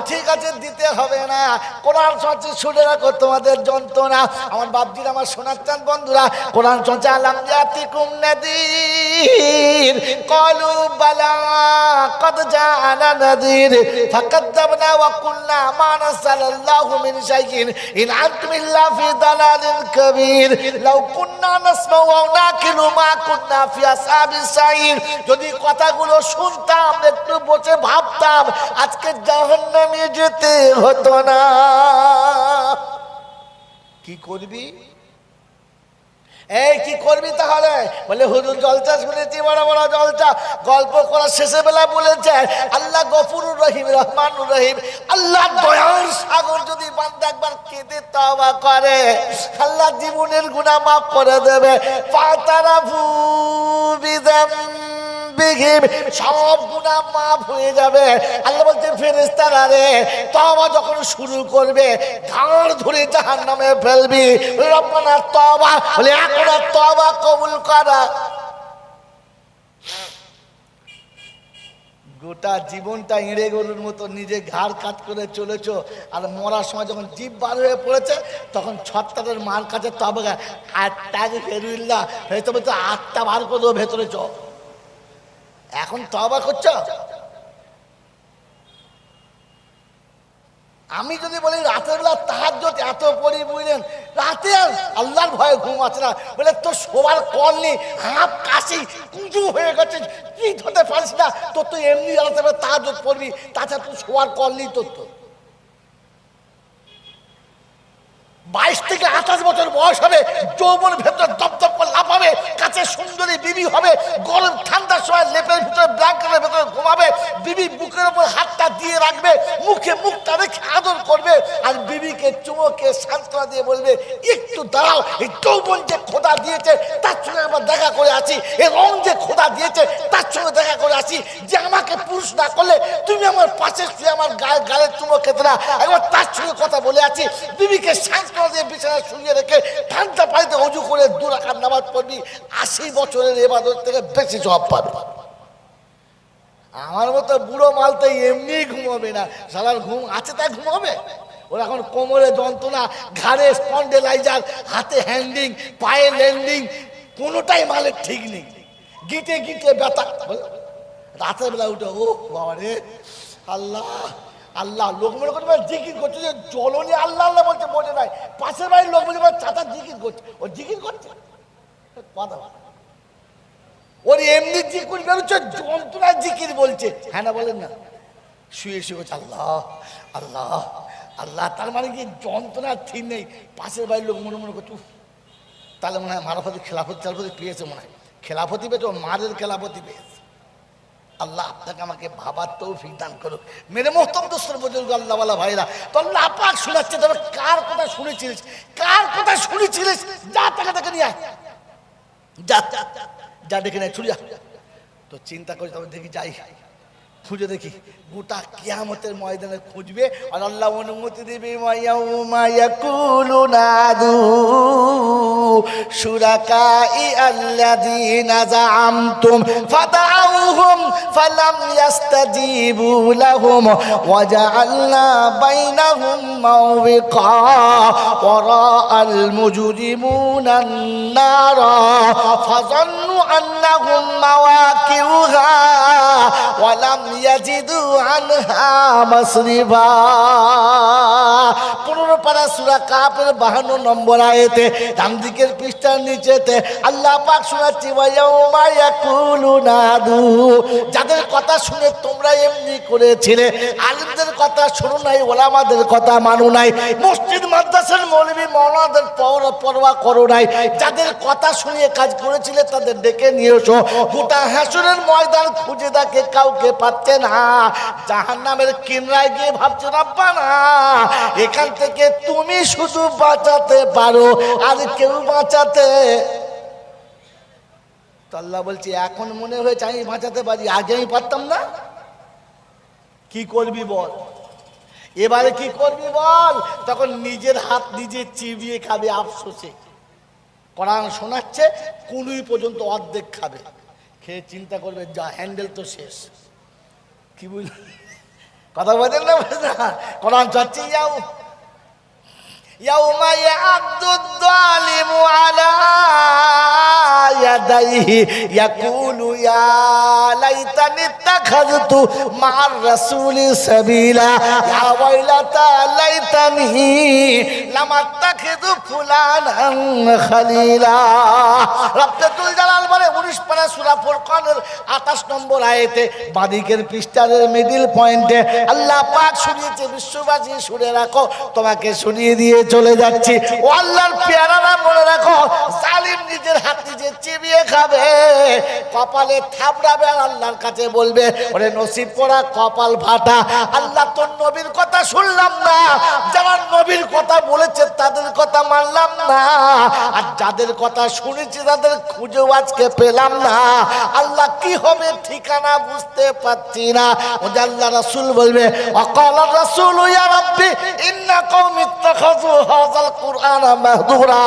ঠিক আছে, দিতে হবে না। কোরআন শুনছে, শুনে রাখো তোমাদের যন্ত্রণা। আমার বাপজির, আমার শোনার চান বন্ধুরা, কোরআন শুনছে, আলাম ইয়াতিকুম নাযীর ক্বালু বালা ক্বাদ জাআনা নাযীর ফাকাযযাবনা ওয়া কুলনা মা নাযালাল্লাহু মিন শাইইন ইন আনতুম ইল্লা ফি দালালিন কাবীর লাউ কুননা নাসমাউ ওয়া নাকিলু মা কুননা ফি আসহাবিস সাইর। যদি কথাগুলো শুনতাম, একটু বসে ভাবতাম, আজকে জাহান্নামে যেতে হতো না। কি করবি? এই কি করবি তাহলে? বলে, হুজুর জলসা শুনেছি, বড় বড় জলসা, গল্প করার শেষে বেলা বলেছে আল্লাহ গফুরুর রহিম, রহমানুর রহিম। আল্লাহ দয়ার সাগর, যদি বান্দা একবার কেঁদে তওবা করে, আল্লাহ জীবনের গুনাহ মাফ করে দেবে। ফাতারাফু বিযামবিহিম, সব গুনাহ মাফ হয়ে যাবে। আল্লাহ বলতে, ফেরেশতারা রে, তওবা যখন শুরু করবে, ঘাড় ধরে জাহান্নামে ফেলবি। রব্বানা তওবা, বলে এখন তওবা কবুল করা। গোটা জীবনটা ইঁড়ে গরুর মতো নিজে ঘাড় কাট করে চলেছ, আর মরার সময় যখন জিভ বার হয়ে পড়েছে, তখন ছত্তারের মার কাছে তবে আটটাকে ফেরুল্লাহ হয়তো বলতো, আটটা বার করে দেবো ভেতরে চ। এখন তওবা করছো? আমি যদি বলি রাতের বেলা তাহাজ্জুদ এত পড়ি, বুঝলেন, রাতে আর আল্লাহর ভয়ে ঘুম আছে না। বলে, তোর শোবার কল নেই, হাঁপ কাশি কুঁজু হয়ে গেছে, কি ধরতে পারিস না, তোর তো এমনি রাতে বেলা তাহাজ্জুদ পড়বি, তাছাড়া তোর শোবার কল নেই তোর। তো 22 থেকে 28 বছর বয়স হবে, যৌবন ভেতর দপদপ করে লাফাবে, কাছে সুন্দরী বিবি হবে, গরম ঠান্ডার সময় লেপের ভিতরে ব্ল্যাঙ্কেটের ভিতরে ঘুমাবে, বিবি বুকের উপর হাতটা দিয়ে রাখবে, মুখে মুখটা রেখে আদর করবে, আর বিবিকে চুমোকে সান্ত্বনা দিয়ে বলবে, একটু দাঁড়াও, এই যৌবন যে খোদা দিয়েছে তার সঙ্গে আমরা দেখা করে আছি, এই রং যে খোদা দিয়েছে তার সঙ্গে দেখা করে আছি, যে আমাকে পুরুষ না করলে তুমি আমার পাশে শুয়ে আমার গালের চুমো খেতে না, একবার তার সঙ্গে কথা বলে আছি। বিবিকে বিছানা শুয়ে রেখে ঠান্ডা পানিতে অজু করে 2 রাকাত নামাজ পড়বি, 80 বছরের ইবাদত থেকে বেশি সওয়াব পাবে। আমার মতো বুড়ো মালতে এমনি ঘুমাবে না, সালার ঘুম আছে তাই ঘুমাবে। ওর এখন কোমরে যন্ত্রণা, ঘাড়ে স্পন্ডেলাইজার, হাতে হ্যান্ডিং, পায়ে ল্যান্ডিং, কোনোটাই মালের ঠিক নেই, গিটে গিটে ব্যথা। রাতের বেলা উঠে, ও বাবা রে, আল্লাহ আল্লাহ, লোক মনে করছে জিকির করছে, যে জলনি আল্লাহ আল্লাহ বলছে বোঝে নাই, পাশের বাড়ির লোক মনে করছে চাচা জিকির করছে, ও জিকির করছে কথা, ওর এমনি জিকির বেরোচ্ছে, যন্ত্রণা জিকির বলছে, হ্যাঁ না বলেন না? শুয়ে শুয়ে বলছে আল্লাহ আল্লাহ আল্লাহ, তার মানে কি যন্ত্রণা ঠিক নেই, পাশের বাড়ির লোক মনে মনে করছে, তাহলে মনে হয় মারাফতি খেলাফতি খেলাফতি পেয়েছে, মনে হয় খেলাফতি পেয়েছে, ও মারের খেলাফতি পেয়েছে। আল্লাহ আপনাকে আমাকে ভাবার তৌফিক দান করুক। মেরে মোহতরম দোস্তের বুজুর্গ আল্লাহওয়ালা ভাইরা, তো আল্লাহ পাক শোনাচ্ছে, তবে কার কথা শুনেছিলিস, কার কথা শুনেছিলিস, যা তাকে দেখে নিয়ে আয়, যা যা ডেকে নেয় ছুড়িয়া। তো চিন্তা করি, তবে দেখি যাই, খুঁজে দেখি, গোটা কিয়ামতের ময়দানে খুঁজবে, আর আল্লাহ অনুমতি দেবে, ওয়ায়াউমা ইয়াকুলুনা দু শুরাকাই আল্লাযীনা যাআমতুম ফাদাউহুম ফালাম ইস্তাজিবু লাহুম ওয়া জাআলনা বাইনাহুম মাওবিকা ওয়া রাআল মুজরিমুনা আন-নারা ফাযান্নু আন্নাহুম মাওয়াকিউহা ওয়া লাম ইয়াজিদু আনহা মাসরিফা। 15 পারা সূরা কাফের 52 নম্বর আয়াতে ডান দিকের পৃষ্ঠার নিচেতে আল্লাহ পাক শোনাচ্ছি, ওয়ায়াউমা ইয়াকুলুনা দু, যাদের কথা শুনে তোমরা এমনি করেছিলে, আলেমদের কথা শোনো নাই, ওলামাদের কথা মানো নাই, মসজিদ মাদ্রাসার মৌলবী মাওলানাদের পরোয়া করো নাই, যাদের কথা শুনিয়ে কাজ করেছিলে তাদের ডেকে নিয়ে এসো। গোটা হাসরের ময়দান খুঁজে দেখে কাউকে পাচ্ছে না, জাহান্নামের কিনারায় গিয়ে ভাবছে রব্বানা এখান থেকে তুমি শুধু বাঁচাতে পারো, আর কেউ বাঁচাতে। তো আল্লাহ বলছি, এখন মনে হয়েছে আমি বাঁচাতে পারি, আগে আমি পারতাম না। কি করবি বল, এবারে কি করবি বল? তখন নিজের হাত নিজে চিবিয়ে খাবে আফসোসে। কোরআন শোনাচ্ছে, কুনুই পর্যন্ত অর্ধেক খাবে, খেয়ে চিন্তা করবে যা হ্যান্ডেল তো শেষ। কি বুঝল কথা বলেন না? কোরআন চাচ্ছে ইয়াউমা ইয়া'আদ্দুদ যালিমু আলা ইয়াদাইহি ইয়াকুলু ইয়া লাইতানি ইত্তাখাযতু মা'আর রাসূলি সাবিলা ইয়া ওয়াইলাতা লাইতানি লাম আত্তাখিযু ফুলানান খালিলা। রব্বুল জালাল বলে 19 পারা সূরা ফুরকানের 28 নম্বর আয়াতে বাদিকের পৃষ্ঠার মিডল পয়েন্টে আল্লাহ পাক শুনিয়েছে, বিশ্ববাসী শুনে রাখো, তোমাকে শুনিয়ে দিয়ে চলে যাচ্ছি। ও আল্লাহর পেয়ারারা মনে রাখো, জালিম নিজের হাত নিজে চিবিয়ে খাবে, কপালে থাবড়াবে, আর আল্লাহর কাছে বলবে ওরে নসিব পোড়া কপাল ফাটা, আল্লাহ তোর নবীর কথা শুনলাম না, যারা নবীর কথা বলেছে তাদের কথা মানলাম না, আর যাদের কথা শুনেছি তাদের খুঁজেও আজকে পেলাম না। আল্লাহ কি হবে ঠিকানা বুঝতে পারছি না। ওদের আল্লাহ রাসূল বলবে, ওয়াকালা রাসূলু ইয়া রাব্বি ইন্না কওমি ইত্তাখাযু হাযাল কুরআনা মাহদুরা।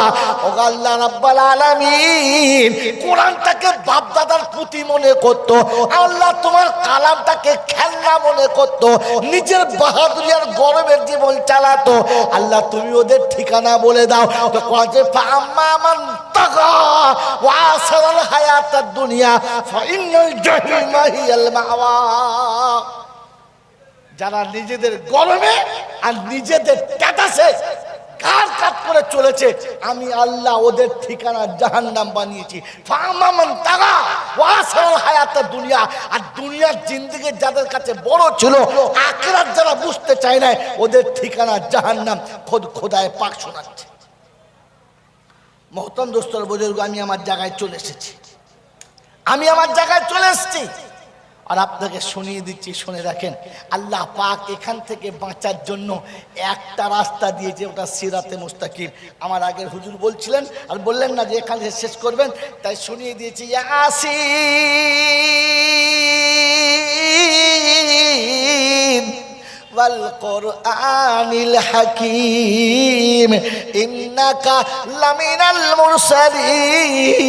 ও আল্লাহ রাব্বুল আলামিন কোরআনটাকে বাপ দাদার পুঁতি মনে করতো, আল্লাহ তোমার কালামটাকে খেলনা মনে করতো, নিজের বাহাদুরি আর গরমের জীবন চালাতো। আল্লাহ তুমি ওদের ঠিকানা বলে দাও। তো কোরআনে ফাআম্মা মান তাগা ওয়া আসারাল হায়াতাদ দুনিয়া ফাইনাল জাহিমা হিয়াল মাওয়া। যারা নিজেদের গরমে আর নিজেদের স্ট্যাটাসে কার কাট করে চলেছে, আমি আল্লাহ ওদের ঠিকানা জাহান্নাম বানিয়েছি। ফামান তারা ওয়াসাল হায়াতের দুনিয়া, আর দুনিয়ার জিন্দেগি যাদের কাছে বড় ছিল, আখিরাত যারা বুঝতে চায় না, ওদের ঠিকানা জাহান্নাম। খোদায় পাক শোনাচ্ছে। মহতরম দোস্তর বুজুর্গ, আমি আমার জায়গায় চলে এসেছি, আমি আমার জায়গায় চলে এসেছি, আর আপনাকে শুনিয়ে দিচ্ছি, শুনে রাখেন। আল্লাহ পাক এখান থেকে বাঁচার জন্য একটা রাস্তা দিয়েছে, ওটা সিরাতে মুস্তাকিম। আমার আগের হুজুর বলছিলেন আর বললেন না যে এখানে শেষ করবেন, তাই শুনিয়ে দিয়েছি। ইয়াসিন ওয়াল কুরআনিল হাকীম ইন্নাকা লামিনাল মুরসালিন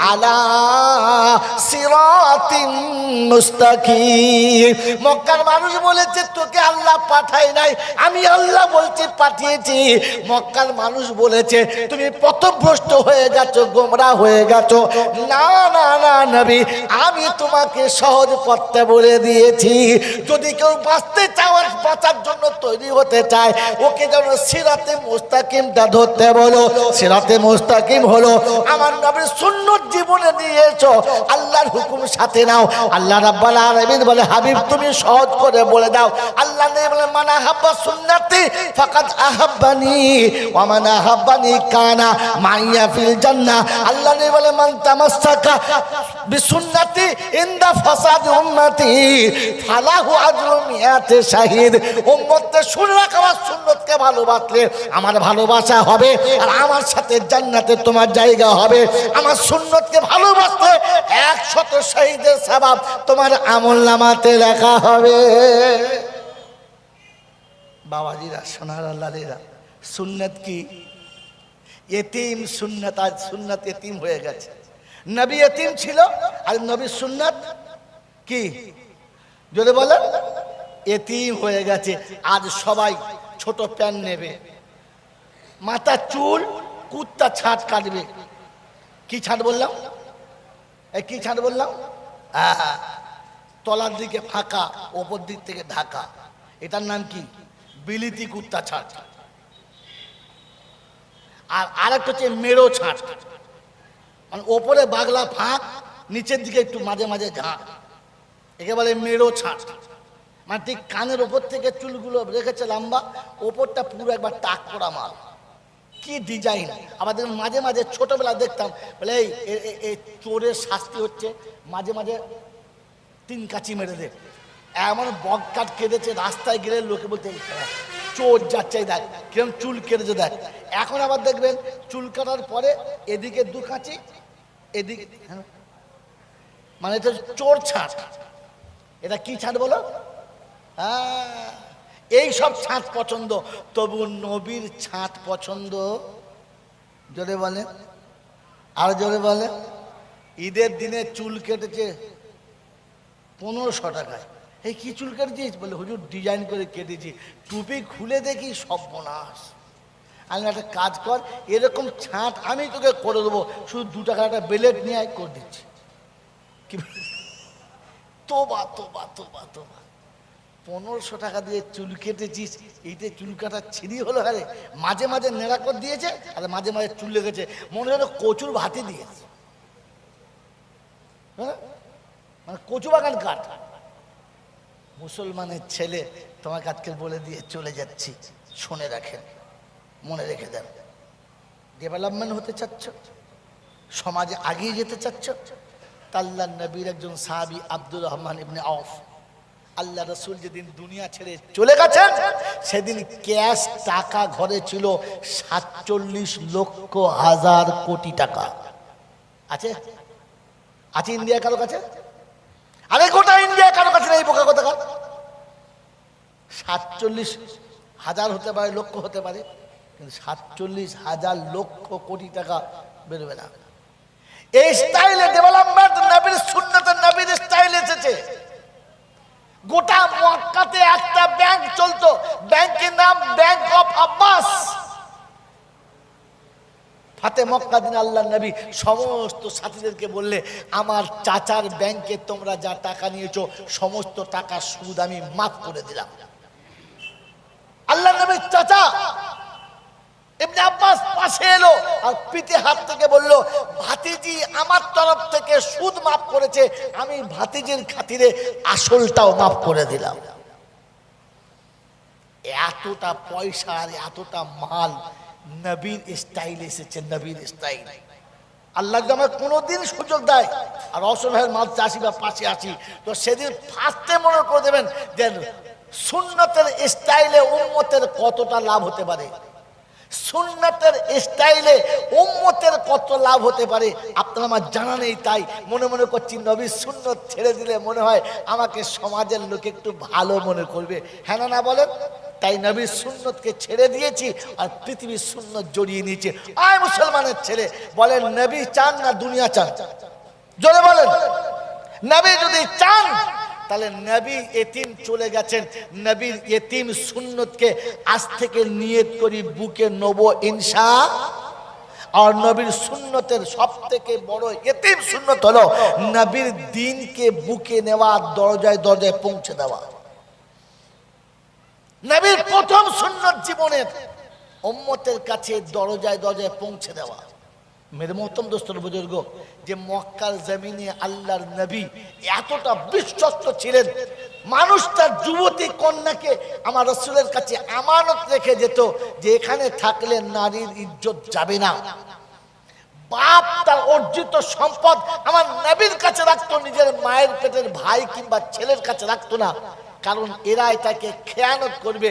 আলা সিরাতিন মুস্তাকিম। মক্কার মানুষ বলেছে তোকে আল্লাহ পাঠায় নাই, আমি আল্লাহ বলছি পাঠিয়েছি। মক্কার মানুষ বলেছে তুমি পথভ্রষ্ট হয়ে গেছো, গোমরা হয়ে গেছো। না না না নবী, আমি তোমাকে সহজ পথে বলে দিয়েছি। যদি কেউ বাঁচতে চাওয়ার বাঁচার জন্য তৈরি হতে চায়, ওকে যেন সিরাতে মুস্তাকিমটা ধরতে বলো। সিরাতে মুস্তাকিম হলো আমার নবীর সুন্নত জীবনে নিয়েছো, আল্লাহর হুকুম সাথে নাও। আল্লাহ রাব্বুল আলামিন বলে হাবিব তুমি সহজ করে বলে দাও। আল্লাহ নবী বলে মান আহাব্বা সুন্নতি ফাকাদ আহাব্বানি ওয়া মান আহাব্বানি কানা মাইয়া ফিল জান্নাহ। আল্লাহ নবী বলে মান তামাসসাকা বিসুন্নতি ইনদা ফাসাদ উম্মতি ফালাহু আজরু মিয়াতে শাহিদ। উম্মতকে শুনে রাখ, আমার সুন্নতকে ভালোবাসলে আমার ভালোবাসা হবে, আর আমার সাথে জান্নাতে তোমার জায়গা হবে। আমার সুন্নতকে ভালোবাসলে 100 শহীদের সওয়াব তোমার আমলনামাতে লেখা হবে। বাবাজিরা, সোনার আল্লাহরা, সুন্নত কি? এতিম সুন্নত। আজ সুন্নত এতিম হয়ে গেছে। নবী এতিম ছিল, আর নবীর সুন্নত কি যদি বলেন এতিম হয়ে গেছে। আজ সবাই ছোট প্যান্ট নেবে, মাথা চুল কুত্তা ছাট কাটবে। কি ছাট বললাম? কি ছাট বললাম? তলার দিকে ফাঁকা, ওপর দিক থেকে ঢাকা। এটার নাম কি? বিলিতি কুত্তা ছাট। আর আরেকটা হচ্ছে মেরো ছাট, মানে ওপরে বাগলা ফাঁক, নিচের দিকে একটু মাঝে মাঝে ঝাঁক, একে বলে মেরো ছাট। মানে ঠিক কানের ওপর থেকে চুলগুলো রেখেছে লম্বা, ওপরটা পুরো একবার টাক করা মাল। কি ডিজাইন! আমাদের মাঝে মাঝে ছোটবেলা দেখতাম বলে এই চোরের শাস্তি হচ্ছে, মাঝে মাঝে 3 কাঁচি মেরে দে। এমন বক কাট কেটেছে, রাস্তায় গেলে লোকে বলতে চোর যাচ্ছে, দেখ কিরম চুল কেটেছে দেখ। এখন আবার দেখবেন চুল কাটার পরে এদিকে 2 কাঁচি, এদিকে, মানে এটা চোর ছাট। এটা কি ছাট বলো? এই সব ছাঁট পছন্দ, তবু নবীর ছাঁট পছন্দ। জোরে বলে, আর জোরে বলে। ঈদের দিনে চুল কেটেছে 1500 টাকায়। এই কি চুল কেটেছিস? বলে হুজুর ডিজাইন করে কেটেছি। টুপি খুলে দেখি সর্বনাশ। আমি একটা কাজ কর, এরকম ছাঁট আমি তোকে করে দেবো, শুধু 2 টাকার একটা বেলেট নিয়ে করে দিচ্ছি। কি তোবা তোবা তোবা তোবা! 1500 টাকা দিয়ে চুল কেটেছিস, এইতে চুল কাটার ছিঁড়ি হলো। আরে মাঝে মাঝে নেড়া করে দিয়েছে, আর মাঝে মাঝে চুল লেগেছে, মনে হয় কচুর ভাতি দিয়েছে। হ্যাঁ, মানে কচু বাগান কাঠ। মুসলমানের ছেলে, তোমাকে আজকে বলে দিয়ে চলে যাচ্ছি, শুনে রাখেন, মনে রেখে দেন। ডেভেলপমেন্ট হতে চাচ্ছ, সমাজে এগিয়ে যেতে চাচ্ছ, আল্লাহ নবীর একজন সাহাবী আব্দুর রহমান ইবনে আওফ, আল্লাহ রসুল যেদিন দুনিয়া ছেড়ে চলে গেছেন, সেদিন ক্যাশ টাকা ঘরে ছিল 47,00,000 কোটি টাকা। আছে? আছে ইন্ডিয়া কারো কাছে? আরে গোটা ইন্ডিয়া কারো কাছে নেই, বোকা কথা। 47,000 হতে পারে, লক্ষ হতে পারে, কিন্তু 47,000 লক্ষ কোটি টাকা বেরোবে না। এই স্টাইলে ডেভেলপমেন্ট নবীর সুন্নতে, নবীর স্টাইল এসেছে। গোটা মক্কাতে একটা ব্যাংক চলতো, ব্যাংকের নাম ব্যাংক অফ আব্বাস। ফাতে মক্কা দিন আল্লাহ নবী সমস্ত সাথীদেরকে বললে, আমার চাচার ব্যাংকে তোমরা যা টাকা নিয়েছো সমস্ত টাকা সুদ আমি মাফ করে দিলাম। আল্লাহ নবীর চাচা ইবনে আব্বাস পাশে এলো আর পিঠে হাত থেকে বলল, ভাতিজি আমার তরফ থেকে সুদ মাফ করেছে, আমি ভাতিজির খাতিরে আসলটাও মাফ করে দিলাম। এতটা পয়সা আর এতটা মাল, নবীর স্টাইল এসেছে, নবীর স্টাইল। আল্লাহ যদি আমার কোনোদিন সুযোগ দেয় আর অসহায়ের মাল চাষি বা পাশে আসি, তো সেদিন ফার্স্টে মনে করে দেবেন যে সুন্নতের স্টাইলে উম্মতের কতটা লাভ হতে পারে। সুন্নাতের স্টাইলে উম্মতের কত লাভ হতে পারে আপনার আমার জানা নেই। তাই মনে মনে করছি নবীর সুন্নত ছেড়ে দিলে মনে হয় আমাকে সমাজের লোক একটু ভালো মনে করবে, হ্যাঁ না বলেন? তাই নবীর সুন্নতকে ছেড়ে দিয়েছি আর পৃথিবীর সুন্নত জড়িয়ে নিয়েছে। আয় মুসলমানের ছেলে, বলেন নবী চান না দুনিয়া চান? জোরে বলেন। নবী যদি চান তাহলে নবী এতিম চলে গেছেন, নবীর এতিম সুন্নতকে আজ থেকে নিয়ত করি বুকে নেব ইনশাআল্লাহ। আর নবীর সুন্নতের সব থেকে বড় এতিম সুন্নত হলো নবীর দ্বীনকে বুকে নেওয়া, দরজায় দরজায় পৌঁছে দেওয়া। নবীর প্রথম সুন্নত জীবনের উম্মতের কাছে দরজায় দরজায় পৌঁছে দেওয়া। মেরে মোহতরম দোস্তর বুজুর্গ, যে মক্কার জমিনে আল্লাহর নবী এতটা বিশ্বস্ত ছিলেন, মানুষ তার যুবতী কন্যাকে আমার রাসূলের কাছে আমানত রেখে যেত যে এখানে থাকলে নারীর ইজ্জত যাবে না। বাপ তার অর্জিত সম্পদ আমার নবীর কাছে রাখতো, নিজের মায়ের পেটের ভাই কিংবা ছেলের কাছে রাখতো না, কারণ এরা এটাকে খেয়ানত করবে।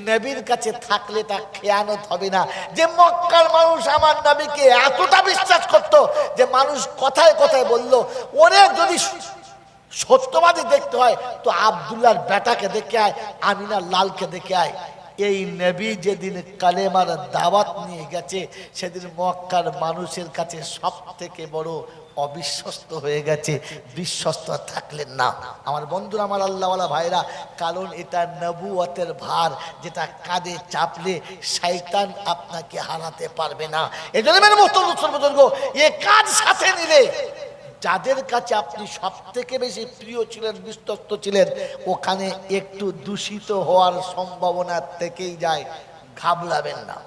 নবীর কাছে থাকলে তা খেয়ানত হবে না। যে মক্কার মানুষ আমার নবীকে এতটা বিশ্বাস করত যে মানুষ কথায় কথায় বলল, ওরে যদি সত্যবাদী দেখতে হয় তো আব্দুল্লাহর বেটাকে দেখে আয়, আমিনার লালকে দেখে আয়। এই নবী যেদিন কালেমার দাওয়াত নিয়ে গেছে সেদিন মক্কার মানুষের কাছে সব থেকে বড় অবিশ্বস্ত হয়ে গেছে, বিশ্বস্ত থাকলেন না। আমার বন্ধুরা, আমার আল্লাহওয়ালা ভাইরা, কারণ এটা নবুয়তের ভার, যেটা কাঁধে চাপলে শয়তান আপনাকে হারাতে পারবে না। এই জন্য মেরে মোহতরম বুজুর্গ, এ কাজ সাথে নিলে যাদের কাছে আপনি সব থেকে বেশি প্রিয় ছিলেন, বিশ্বস্ত ছিলেন, ওখানে একটু দূষিত হওয়ার সম্ভাবনা থেকেই যায়, ঘাবড়াবেন না।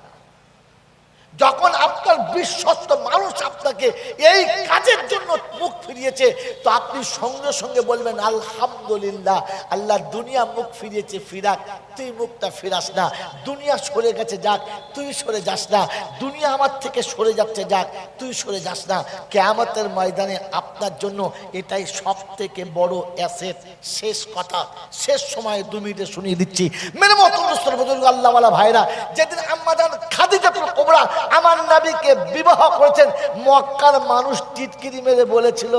যখন আপনার বিশ্বস্ত মানুষ আপনাকে এই কাজের জন্য মুখ ফিরিয়েছে তো আপনি সঙ্গে সঙ্গে বলবেন আলহামদুলিল্লাহ, আল্লাহ দুনিয়া মুখ ফিরিয়েছে, ফিরাক, তুই মুখটা ফিরাস না। দুনিয়া সরে গেছে, যাক, তুই সরে যাস না। দুনিয়া আমার থেকে সরে যাচ্ছে, যাক, তুই সরে যাস না। কিয়ামতের ময়দানে আপনার জন্য এটাই সব থেকে বড় অ্যাসেট। শেষ কথা, শেষ সময়ে 2 মিনিটে শুনিয়ে দিচ্ছি। মেরে মোহতরম বুজুর্গ, আল্লাহওয়ালা ভাইরা, যেদিন আম্মা জান খাদিজাতুল কুবরা আমার নবীকে বিবাহ করেছেন, মক্কার মানুষ টিটকিরি মেরে বলেছিল,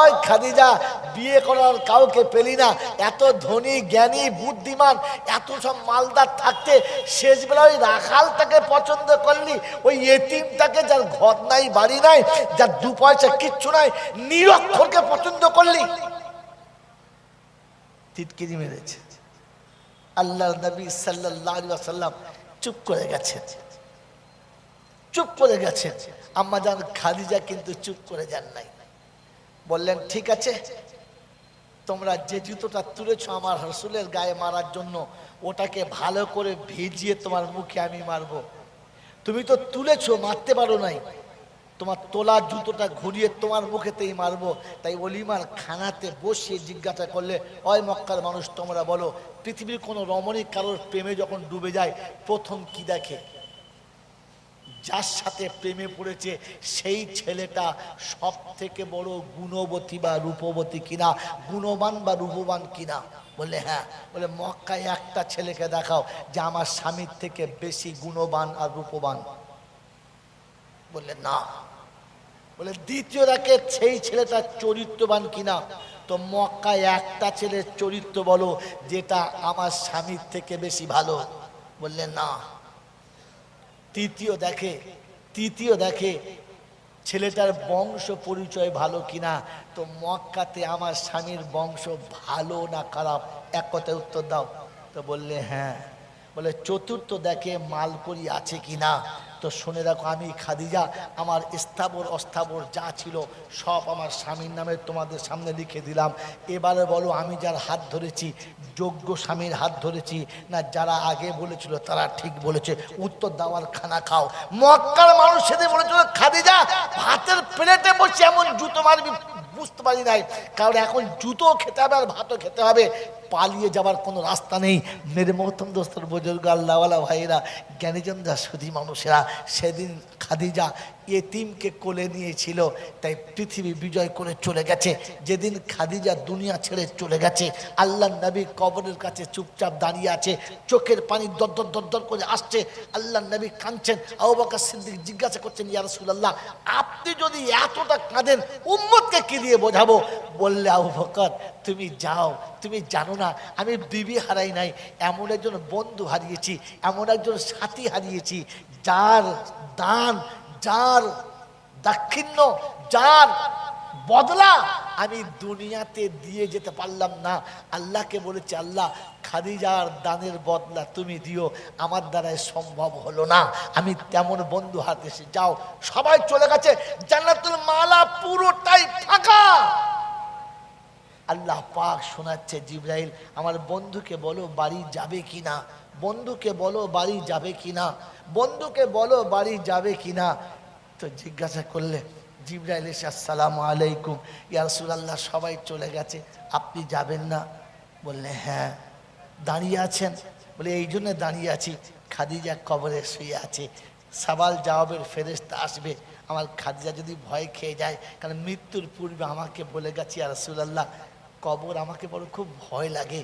ওই খাদিজা, বিয়ে করার কাউকে পেলি না, এত ধনী জ্ঞানী বুদ্ধিমান এত সব মালদার থাকতে শেষ বেলা ওই রাখালটাকে পছন্দ করলি, ওই এতিমটাকে যার ঘর নাই বাড়ি নাই, যার 2 পয়সা কিচ্ছু নাই, নিরক্ষরকে পছন্দ করলি। টিটকিরি মেরেছে। আল্লাহর নবী সাল্লাল্লাহু আলাইহি ওয়াসাল্লাম চুপ করে গেছেন, চুপ করে গেছেন। আম্মা জান খাদিজা কিন্তু চুপ করে যান নাই, বললেন ঠিক আছে, তোমরা যে জুতোটা তুলেছো আমার রাসূলের গায়ে মারার জন্য, ওটাকে ভালো করে ভিজিয়ে তোমার মুখে আমি মারবো। তুমি তো তুলেছো, মারতে পারো নাই, তোমার তোলা জুতোটা ঘুরিয়ে তোমার মুখেতেই মারবো। তাই অলিমার খানাতে বসিয়ে জিজ্ঞাসা করলে, ওই মক্কার মানুষ, তোমরা বলো, পৃথিবীর কোনো রমণী কারোর প্রেমে যখন ডুবে যায় প্রথম কি দেখে? যার সাথে প্রেমে পড়েছে সেই ছেলেটা সব থেকে বড় গুণবতী বা রূপবতী কিনা, গুণবান বা রূপবান কিনা। বললে হ্যাঁ। বলে মক্কায় একটা ছেলেকে দেখাও যে আমার স্বামীর থেকে বেশি গুণবান আর রূপবান। বললে না। বলে দ্বিতীয় রাখে সেই ছেলেটা চরিত্রবান কিনা। তো মক্কায় একটা ছেলের চরিত্র বলো যেটা আমার স্বামীর থেকে বেশি ভালো। বললে না। তৃতীয় দেখে ছেলেটার বংশ পরিচয় ভালো কিনা। তো মক্কাতে আমার স্বামীর বংশ ভালো না খারাপ, এক কথায় উত্তর দাও। তো বললে হ্যাঁ। বলে চতুর্থ দেখে মালকড়ি আছে কিনা। তো শুনে রাখো, আমি খাদিজা আমার স্থাবর অস্থাবর যা ছিল সব আমার স্বামীর নামে তোমাদের সামনে লিখে দিলাম। এবারে বলো আমি যার হাত ধরেছি যোগ্য স্বামীর হাত ধরেছি না যারা আগে বলেছিল তারা ঠিক বলেছে? উত্তর দেওয়ার খানা খাও। মক্কার মানুষ সেদিন বলেছিল, খাদিজা ভাতের প্লেটে বসে এমন জুতো মারবি বুঝতে পারি নাই, কারণ এখন জুতো খেতে হবে আর ভাতও খেতে হবে। পালিয়ে যাবার কোনো রাস্তা নেই। মেরে মহতম দোস্তর বুজুর্গ আল্লাহওয়ালা ভাইয়েরা, জ্ঞানীজনরা, সুধী মানুষেরা, সেদিন খাদিজা এতিমকে কোলে নিয়েছিল, তাই পৃথিবী বিজয় করে চলে গেছে। যেদিন খাদিজা দুনিয়া ছেড়ে চলে গেছে, আল্লাহ নবী কবরের কাছে চুপচাপ দাঁড়িয়ে আছে, চোখের পানি দরদর দরদর করে আসছে। আল্লাহ নবী কাঁদছেন। আবু বকর সিদ্দিক জিজ্ঞাসা করছেন, ইয়া রাসূলুল্লাহ, আপনি যদি এতটা কাঁদেন উম্মতকে কি দিয়ে বোঝাবো? বললে, আবু বকর তুমি যাও, তুমি জানো না আমি বিবি হারাই নাই, এমন একজন বন্ধু হারিয়েছি, এমন একজন সাথী হারিয়েছি, যার দান, যার দাক্ষিণ্য, যার বদলা আমি দুনিয়াতে দিয়ে যেতে পারলাম না। আল্লাহকে বলেছে, আল্লাহ খাদিজার দানের বদলা তুমি দিও, আমার দ্বারাই সম্ভব হলো না, আমি তেমন বন্ধু হাতেছি। যাও। সবাই চলে গেছে, জান্নাতুল মালা পুরোটাই ফাঁকা। আল্লাহ পাক শোনাচ্ছে, জিবরাইল আমার বন্ধুকে বলো বাড়ি যাবে কিনা, বন্ধুকে বলো বাড়ি যাবে কিনা, বন্ধুকে বলো বাড়ি যাবে কিনা। তো জিজ্ঞাসা করলে জিবরাইল এসে, আসসালামু আলাইকুম ইয়া রাসূলুল্লাহ, সবাই চলে গেছে, আপনি যাবেন না? বললে, হ্যাঁ। দাঁড়িয়ে আছেন? বলে, এই জন্য দাঁড়িয়ে আছি, খাদিজা কবরে শুয়ে আছে, সওয়াল জবাবের ফেরেশতা আসবে, আমার খাদিজা যদি ভয় খেয়ে যায়, কারণ মৃত্যুর পূর্বে আমাকে বলে গেছে, ইয়া রাসূলুল্লাহ কবর আমাকে বড় খুব ভয় লাগে,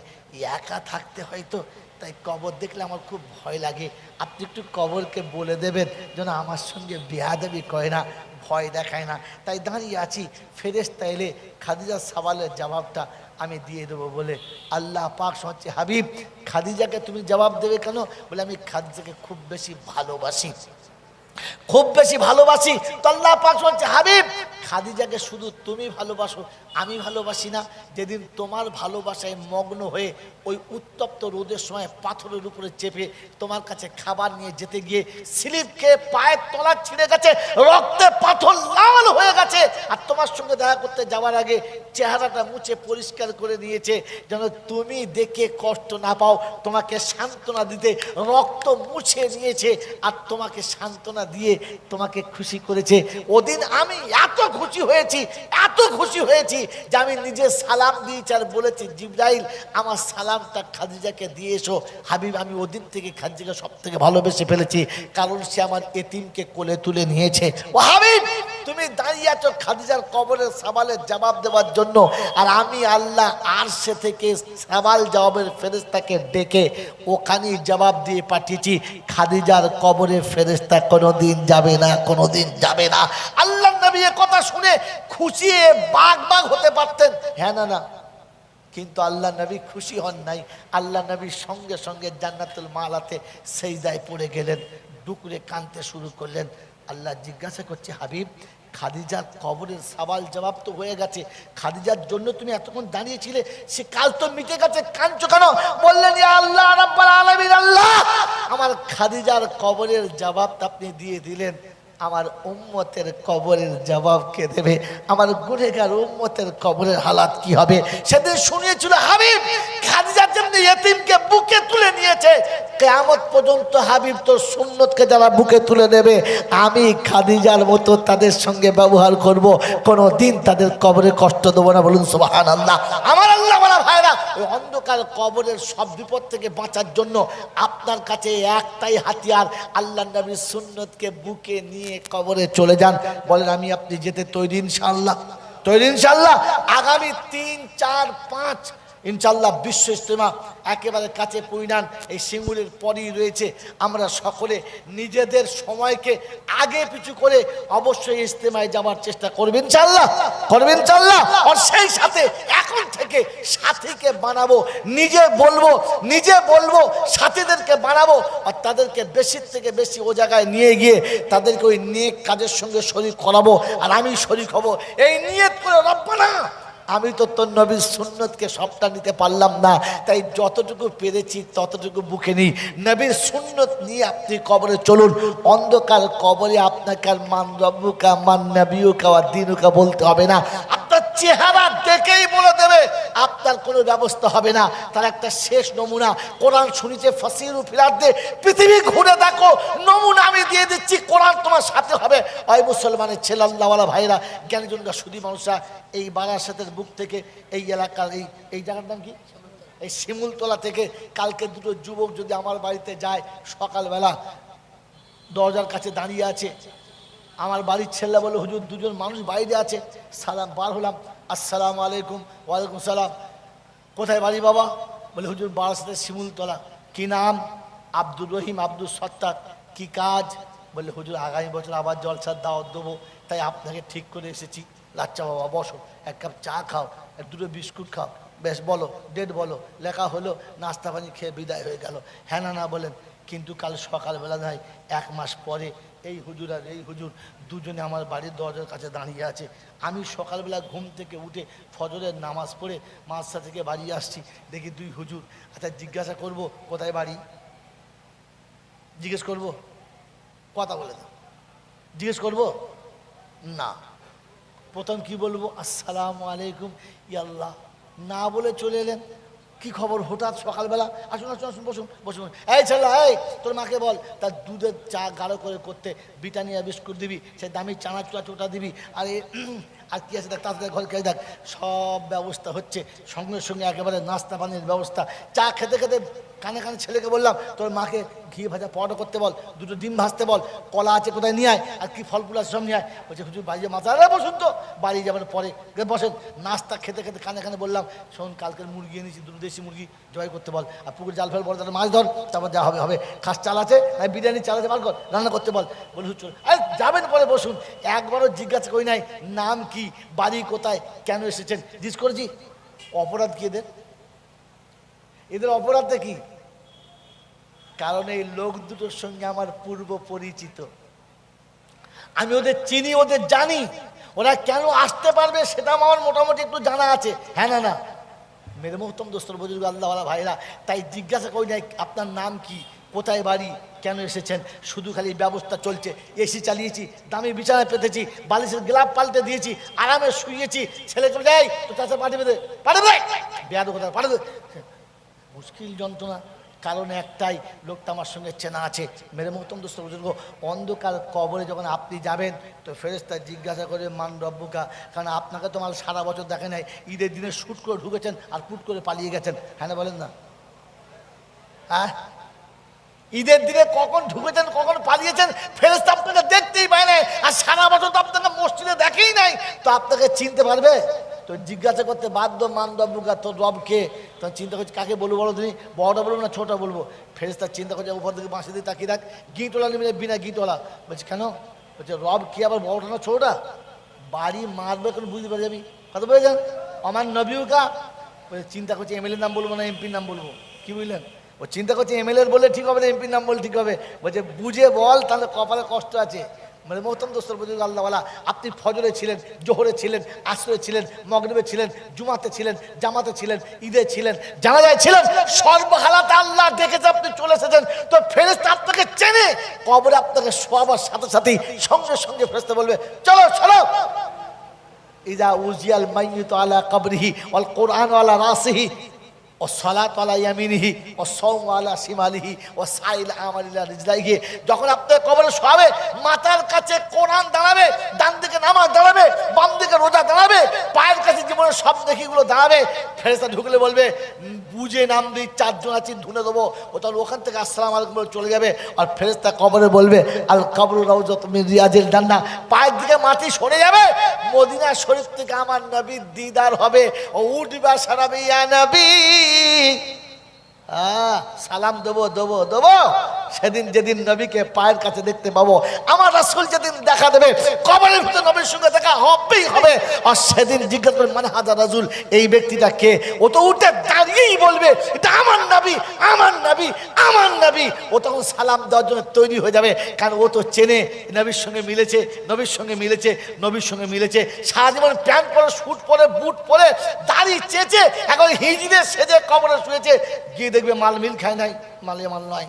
একা থাকতে হয়তো, তাই কবর দেখলে আমার খুব ভয় লাগে, আপনি একটু কবরকে বলে দেবেন যেন আমার সঙ্গে বেয়াদবি করে না, ভয় দেখায় না। তাই দাঁড়িয়ে আছি, ফেরেশতা এলে খাদিজার সওয়ালের জবাবটা আমি দিয়ে দেবো। বলে আল্লাহ পাক শোনাচ্ছে, হাবিব খাদিজাকে তুমি জবাব দেবে কেন? বলে, আমি খাদিজাকে খুব বেশি ভালোবাসি, খুব বেশি ভালোবাসি। তো আল্লাহ পাক বলছে, হাবিব খাদিজাকে শুধু তুমি ভালোবাসো, আমি ভালোবাসি না। যেদিন তোমার ভালোবাসায় মগ্ন হয়ে ওই উত্তপ্ত রোদের সময় পাথরের উপরে চেপে তোমার কাছে খাবার নিয়ে যেতে গিয়ে স্লিপ খেয়ে পায়ের তলা ছিঁড়ে গেছে, রক্তে পাথর লাল হয়ে গেছে, আর তোমার সঙ্গে দেখা করতে যাওয়ার আগে চেহারাটা মুছে পরিষ্কার করে নিয়েছে যেন তুমি দেখে কষ্ট না পাও, তোমাকে সান্ত্বনা দিতে রক্ত মুছে নিয়েছে, আর তোমাকে সান্ত্বনা দিয়ে তোমাকে খুশি করেছে। ওদিন আমি এত খুশি হয়েছি, এত খুশি হয়েছি যে আমি নিজে সালাম দিয়েছি আর বলেছি, জিবরাইল আমার সালামটা খাদিজাকে দিয়ে এসো। হাবিব আমি ওদিন থেকে খাদিজাকে সব থেকে ভালোবেসে ফেলেছি, কারণ সে আমার এতিমকে কোলে তুলে নিয়েছে। ও হাবিব তুমি দাঁড়িয়ে আছো খাদিজার কবরের সওয়ালের জবাব দেওয়ার জন্য, আর আমি আল্লাহ আরশে থেকে সওয়াল জবাবের ফেরেশতাকে ডেকে ওখানেই জবাব দিয়ে পাঠিয়েছি, খাদিজার কবরে ফেরেশতা কোনোদিন যাবে না, কোনোদিন যাবে না। আল্লাহ নবী এ কথা শুনে খুশি বাগ বাগ হতে পারতেন, হ্যাঁ না না, কিন্তু আল্লাহ নবী খুশি হন নাই। আল্লাহ নবীর সঙ্গে সঙ্গে জান্নাতুল মালাতে সেজদায় পড়ে গেলেন, ডুকরে কাঁদতে শুরু করলেন। আল্লাহ জিজ্ঞাসা করছে, হাবিব খাদিজার কবরের সওয়াল জবাব তো হয়ে গেছে, খাদিজার জন্য তুমি এতক্ষণ দাঁড়িয়েছিলে, সে কাল তো মিটে গেছে, কাঁদছো কেন? বললেন, ইয়া আল্লাহ রাব্বুল আলামিন, আল্লাহ আমার খাদিজার কবরের জবাবটা আপনি দিয়ে দিলেন, আমার উম্মতের কবরের জবাব কে দেবে? আমার গুনেহগার উম্মতের কবরের হালাত কি হবে? সেদিন শুনিয়েছিল হাবিব খাদিজা যেমনি ইতিমকে বুকে তুলে নিয়েছে, কিয়ামত পর্যন্ত হাবিব তোর সুন্নতকে যারা বুকে তুলে নেবে, আমি খাদিজার মতো তাদের সঙ্গে ব্যবহার করব, কোনো দিন তাদের কবরে কষ্ট দেবো না। বলুন সুবহানাল্লাহ। আমার আল্লাহ বলা ভাইরা, ওই অন্ধকার কবরের সব বিপদ থেকে বাঁচার জন্য আপনার কাছে একটাই হাতিয়ার, আল্লাহ নবীর সুন্নতকে বুকে নিয়ে কবরে চলে যান। বলেন, আমি আপনি যেতে তৈরি ইনশাআল্লাহ? তৈরি ইনশাআল্লাহ? আগামী 3, 4, 5 ইনশাআল্লাহ বিশ্ব ইজতেমা একেবারে কাছে পরিণাম, এই সিঙ্গুরের পরই রয়েছে। আমরা সকলে নিজেদের সময়কে আগে পিছু করে অবশ্যই ইজতেমায় যাওয়ার চেষ্টা করবেন ইনশাআল্লাহ, করবেন ইনশাআল্লাহ। আর সেই সাথে এখন থেকে সাথীকে বানাবো, নিজে বলবো সাথীদেরকে বানাবো, আর তাদেরকে বেশি থেকে বেশি ও জায়গায় নিয়ে গিয়ে তাদেরকে ওই নেক কাজের সঙ্গে শরীক করাবো, আর আমি শরীক হব। এই নিয়ত করে, রব্বানা আমি তো তোর নবীর সুন্নতকে সবটা নিতে পারলাম না, তাই যতটুকু পেরেছি ততটুকু বুকে নিই। নবীর সুন্নত নিয়ে আপনি কবরে চলুন। অন্ধকার কবরে আপনাকে আর মান রব্বুকা মান নবিয়ুকা ওয়া দীনুকা বলতে হবে না, আপনার চেহারা দেখেই বলে দেবে, আপনার কোনো ব্যবস্থা হবে না। তার একটা শেষ নমুনা কোরআন শুনিছে, ফাসিরু ফিল আরদি, পৃথিবী ঘুরে দেখো, নমুনা আমি দিয়ে দিচ্ছি, কোরআন তোমার সাথে হবে। ওই মুসলমানের ছেলে আল্লাহওয়ালা ভাইরা, জ্ঞানীজনরা, সুধী মানুষরা, এই বারাসাতের বুক থেকে এই এলাকার এই জায়গার নাম কি? এই শিমুলতলা থেকে কালকে দুটো যুবক যদি আমার বাড়িতে যায়, সকালবেলা দরজার কাছে দাঁড়িয়ে আছে, আমার বাড়ির ছেলে বলে হুজুর দুজন মানুষ বাইরে আছে, সালাম বার হলাম, আসসালামু আলাইকুম। ওয়ালাইকুম সালাম। কোথায় বাড়ি বাবা? বলে হুজুর বারাসাতের শিমুলতলা। কি নাম? আব্দুর রহিম, আব্দুল সত্তার। কি কাজ? বলে হুজুর আগামী বছর আবার জলসার দাওয়াত দেবো, তাই আপনাকে ঠিক করে এসেছি। লাচ্চা বাবা বসো, এক কাপ চা খাও, এক দুটো বিস্কুট খাও। বেশ বলো, ডেট বলো। লেখা হলো, নাস্তা পানি খেয়ে বিদায় হয়ে গেল। হ্যাঁ না না বলেন। কিন্তু কাল সকালবেলা নয়, 1 মাস পরে এই হুজুর আর এই হুজুর দুজনে আমার বাড়ির দরজার কাছে দাঁড়িয়ে আছে। আমি সকালবেলা ঘুম থেকে উঠে ফজরের নামাজ পড়ে মাদ্রাসা থেকে বাড়ি আসছি, দেখি 2 হুজুর। আচ্ছা জিজ্ঞাসা করব কোথায় বাড়ি? জিজ্ঞেস করব? কথা বলে দাও। জিজ্ঞেস করব না। প্রথম কি বলবো? আসসালামু আলাইকুম। ইয়াল্লাহ, না বলে চলে এলেন। কি খবর হঠাৎ সকালবেলা? আসুন আসুন আসুন, বসুন বসুন। এই ছেলে, এই তোর মাকে বল তার দুধের চা গাঢ় করে করতে, ব্রিটানিয়া বিস্কুট দিবি, সেই দামি চানাচুরা চোটা দিবি। আর আর কি আছে দেখ, তাদের ঘর খেয়ে দেখ, সব ব্যবস্থা হচ্ছে। সঙ্গে সঙ্গে একেবারে নাস্তা পানির ব্যবস্থা। চা খেতে খেতে কানে কানে ছেলেকে বললাম, তোর মাকে ঘি ভাজা পরোটা করতে বল, দুটো ডিম ভাজতে বল, কলা আছে কোথায় নিয়ে আয়, আর কি ফলফুল আছে সব নিয়ে আয়। বলছে হুজুর বাড়ি মাথা, আরে বসুন তো, বাড়ি যাবার পরে বসেন। নাস্তা খেতে খেতে কানে কানে বললাম, শোন কালকের মুরগি এনেছি, দুটো দেশি মুরগি জবাই করতে বল, আর পুকুর জাল ফেল বল, তাহলে মাছ ধর, তারপর যা হবে হবে। খাস চাল আছে, বিরিয়ানি চাল আছে, বার কর, রান্না করতে বল। বলে হুজুর আরে যাবেন পরে, বসুন। একবারও জিজ্ঞাসা করি নাই নাম কি, বাড়ি কোথায়, কেন এসেছেন। জিজ্ঞেস করেছি। অপরাধ কি এদের? এদের অপরাধটা কি? কারণ এই লোক দুটোর সঙ্গে আমার পূর্ব পরিচিত, আমি ওদের চিনি, ওদের জানি। ওরা কেন আসতে পারবে সেটা আমার মোটামুটি একটু জানা আছে। হ্যাঁ না না মেরে মোহতম দোস্তর বুজুর্গ আল্লাহওয়ালা ভাইরা, তাই জিজ্ঞাসা করি নাই আপনার নাম কি, কোথায় বাড়ি, কেন এসেছেন। শুধু খালি ব্যবস্থা চলছে, এসি চালিয়েছি, দামি বিছানায় পেতেছি, বালিশের গ্লাভ পাল্টে দিয়েছি, আরামে শুয়েছি। ছেলেকে যাই তো চাষে পাঠিয়ে দে, পাঠাবে বেয়াদ কথা, পাঠাবে। মুশকিল যন্ত্রণা। কারণ একটাই, লোকটা আমার সঙ্গে চেনা আছে। মেরে মোহতম দোস্ত বুজুর্গ, অন্ধকার কবরে যখন আপনি যাবেন তো ফেরেশতা জিজ্ঞাসা করে মান রব্বুকা, কারণ আপনাকে তো আমার সারা বছর দেখে নাই, ঈদের দিনে শ্যুট করে ঢুকেছেন আর পুট করে পালিয়ে গেছেন। হ্যাঁ না বলেন না? হ্যাঁ, ঈদের দিনে কখন ঢুকেছেন কখন পালিয়েছেন ফেরেশতা আপনাকে দেখতেই পায় না, আর সারা বছর তো আপনাকে মসজিদে দেখেই নাই, তো আপনাকে চিনতে পারবে? তো জিজ্ঞাসা করতে বাধ্য, মান রব্বুকা, তোর রব কে? তখন চিন্তা করছি কাকে বলবো বলো তুমি, বড়টা বলবো না ছোটটা বলবো? ফেরেশতা চিন্তা করছে, উপর দিকে বাঁশি দিয়ে তাকিয়ে দেখ, গিটওয়ালা নিবি বিনা গিটওয়ালা। বলছি কেন? বলছে রব কি আবার বড়টা না ছোটটা? বাড়ি মারবে কেন বুঝতে পারি আমি, কথা বলেছেন। আমার নবীকা বলছে, চিন্তা করছি এমএলএর নাম বলবো না এমপির নাম বলবো, কি বুঝলেন? ও চিন্তা করছে এমএলএর বলে ঠিক হবে না এমপির নাম বলে ঠিক হবে। বলছে বুঝে বল, তাহলে কপালে কষ্ট আছে। মানে মোহতম দোস্তর বুজুর্গ আল্লাহওয়ালা, আপনি ফজরে ছিলেন, জোহরে ছিলেন, আসরে ছিলেন, মগরিবে ছিলেন, জুমাতে ছিলেন, জামাতে ছিলেন, ঈদে ছিলেন, জানাজায় ছিলেন, সর্বহালাতে আল্লাহ দেখেছে আপনি চলে এসেছেন। তো ফেরেশতা আপনাকে চেনে, কবরে আপনাকে শোয়াবার সাথে সাথেই সঙ্গে সঙ্গে ফেরেশতা বলবে চলো চলো। ইজা উজিয়াল মাইয়িতু আলা কবরিহি ওয়াল কুরআনু আলা রাসিহি ও সালাত আলা ইয়ামিনিহি ও সাওম আলা শিমালিহি ও সাইল আমাল ইলা রিজলাইহি। যখন আপনার কবরে শোয়াবে, মাথার কাছে কোরআন দাঁড়াবে, ডান দিকে নামাজ দাঁড়াবে, বাম দিকে রোজা দাঁড়াবে, পায়ের কাছে জীবনের সব নেকিগুলো দাঁড়াবে। ফেরেশতা ঢুকলে বলবে বুঝে নাম দিই, 4 জন আছি ধুনে দেবো। ও তাহলে ওখান থেকে আসসালামু আলাইকুম বলে চলে যাবে। আর ফেরেশতা কবরে বলবে আল কবরু রাউযাতুম মিন রিয়াজিল জান্নাহ, পায়ের দিকে মাটি সরে যাবে, মদিনা শরীফ থেকে আমার নবীর দিদার হবে। ও উঠবা সারাবে ইয়া নবী, সালাম দেবো দেবো দেবো। সেদিন যেদিন নবীকে পায়ের কাছে দেখতে পাবো, আমার রাসূল যেদিন দেখা দেবে, কবরের ভিতরে নবীর সঙ্গে দেখা হবেই হবে। আর সেদিন জিজ্ঞাসা করবেন মানে হাজার রাসূল, এই ব্যক্তিটা কে? ও তো উঠে দাঁড়িয়েই বলবে এটা আমার নবী, আমার নবী, আমার নবী। ও তখন সালাম দেওয়ার জন্য তৈরি হয়ে যাবে, কারণ ও তো চেনে নবীর সঙ্গে মিলেছে, নবীর সঙ্গে মিলেছে, নবীর সঙ্গে মিলেছে। সারা জীবন প্যান্ট পরে, স্যুট পরে, বুট পরে, দাড়ি চেঁচে, এখন হিজড়ে সেজে কবরে শুয়েছে। গিয়ে দেখবে মাল মিল খায় নাই, মালে মাল নয়,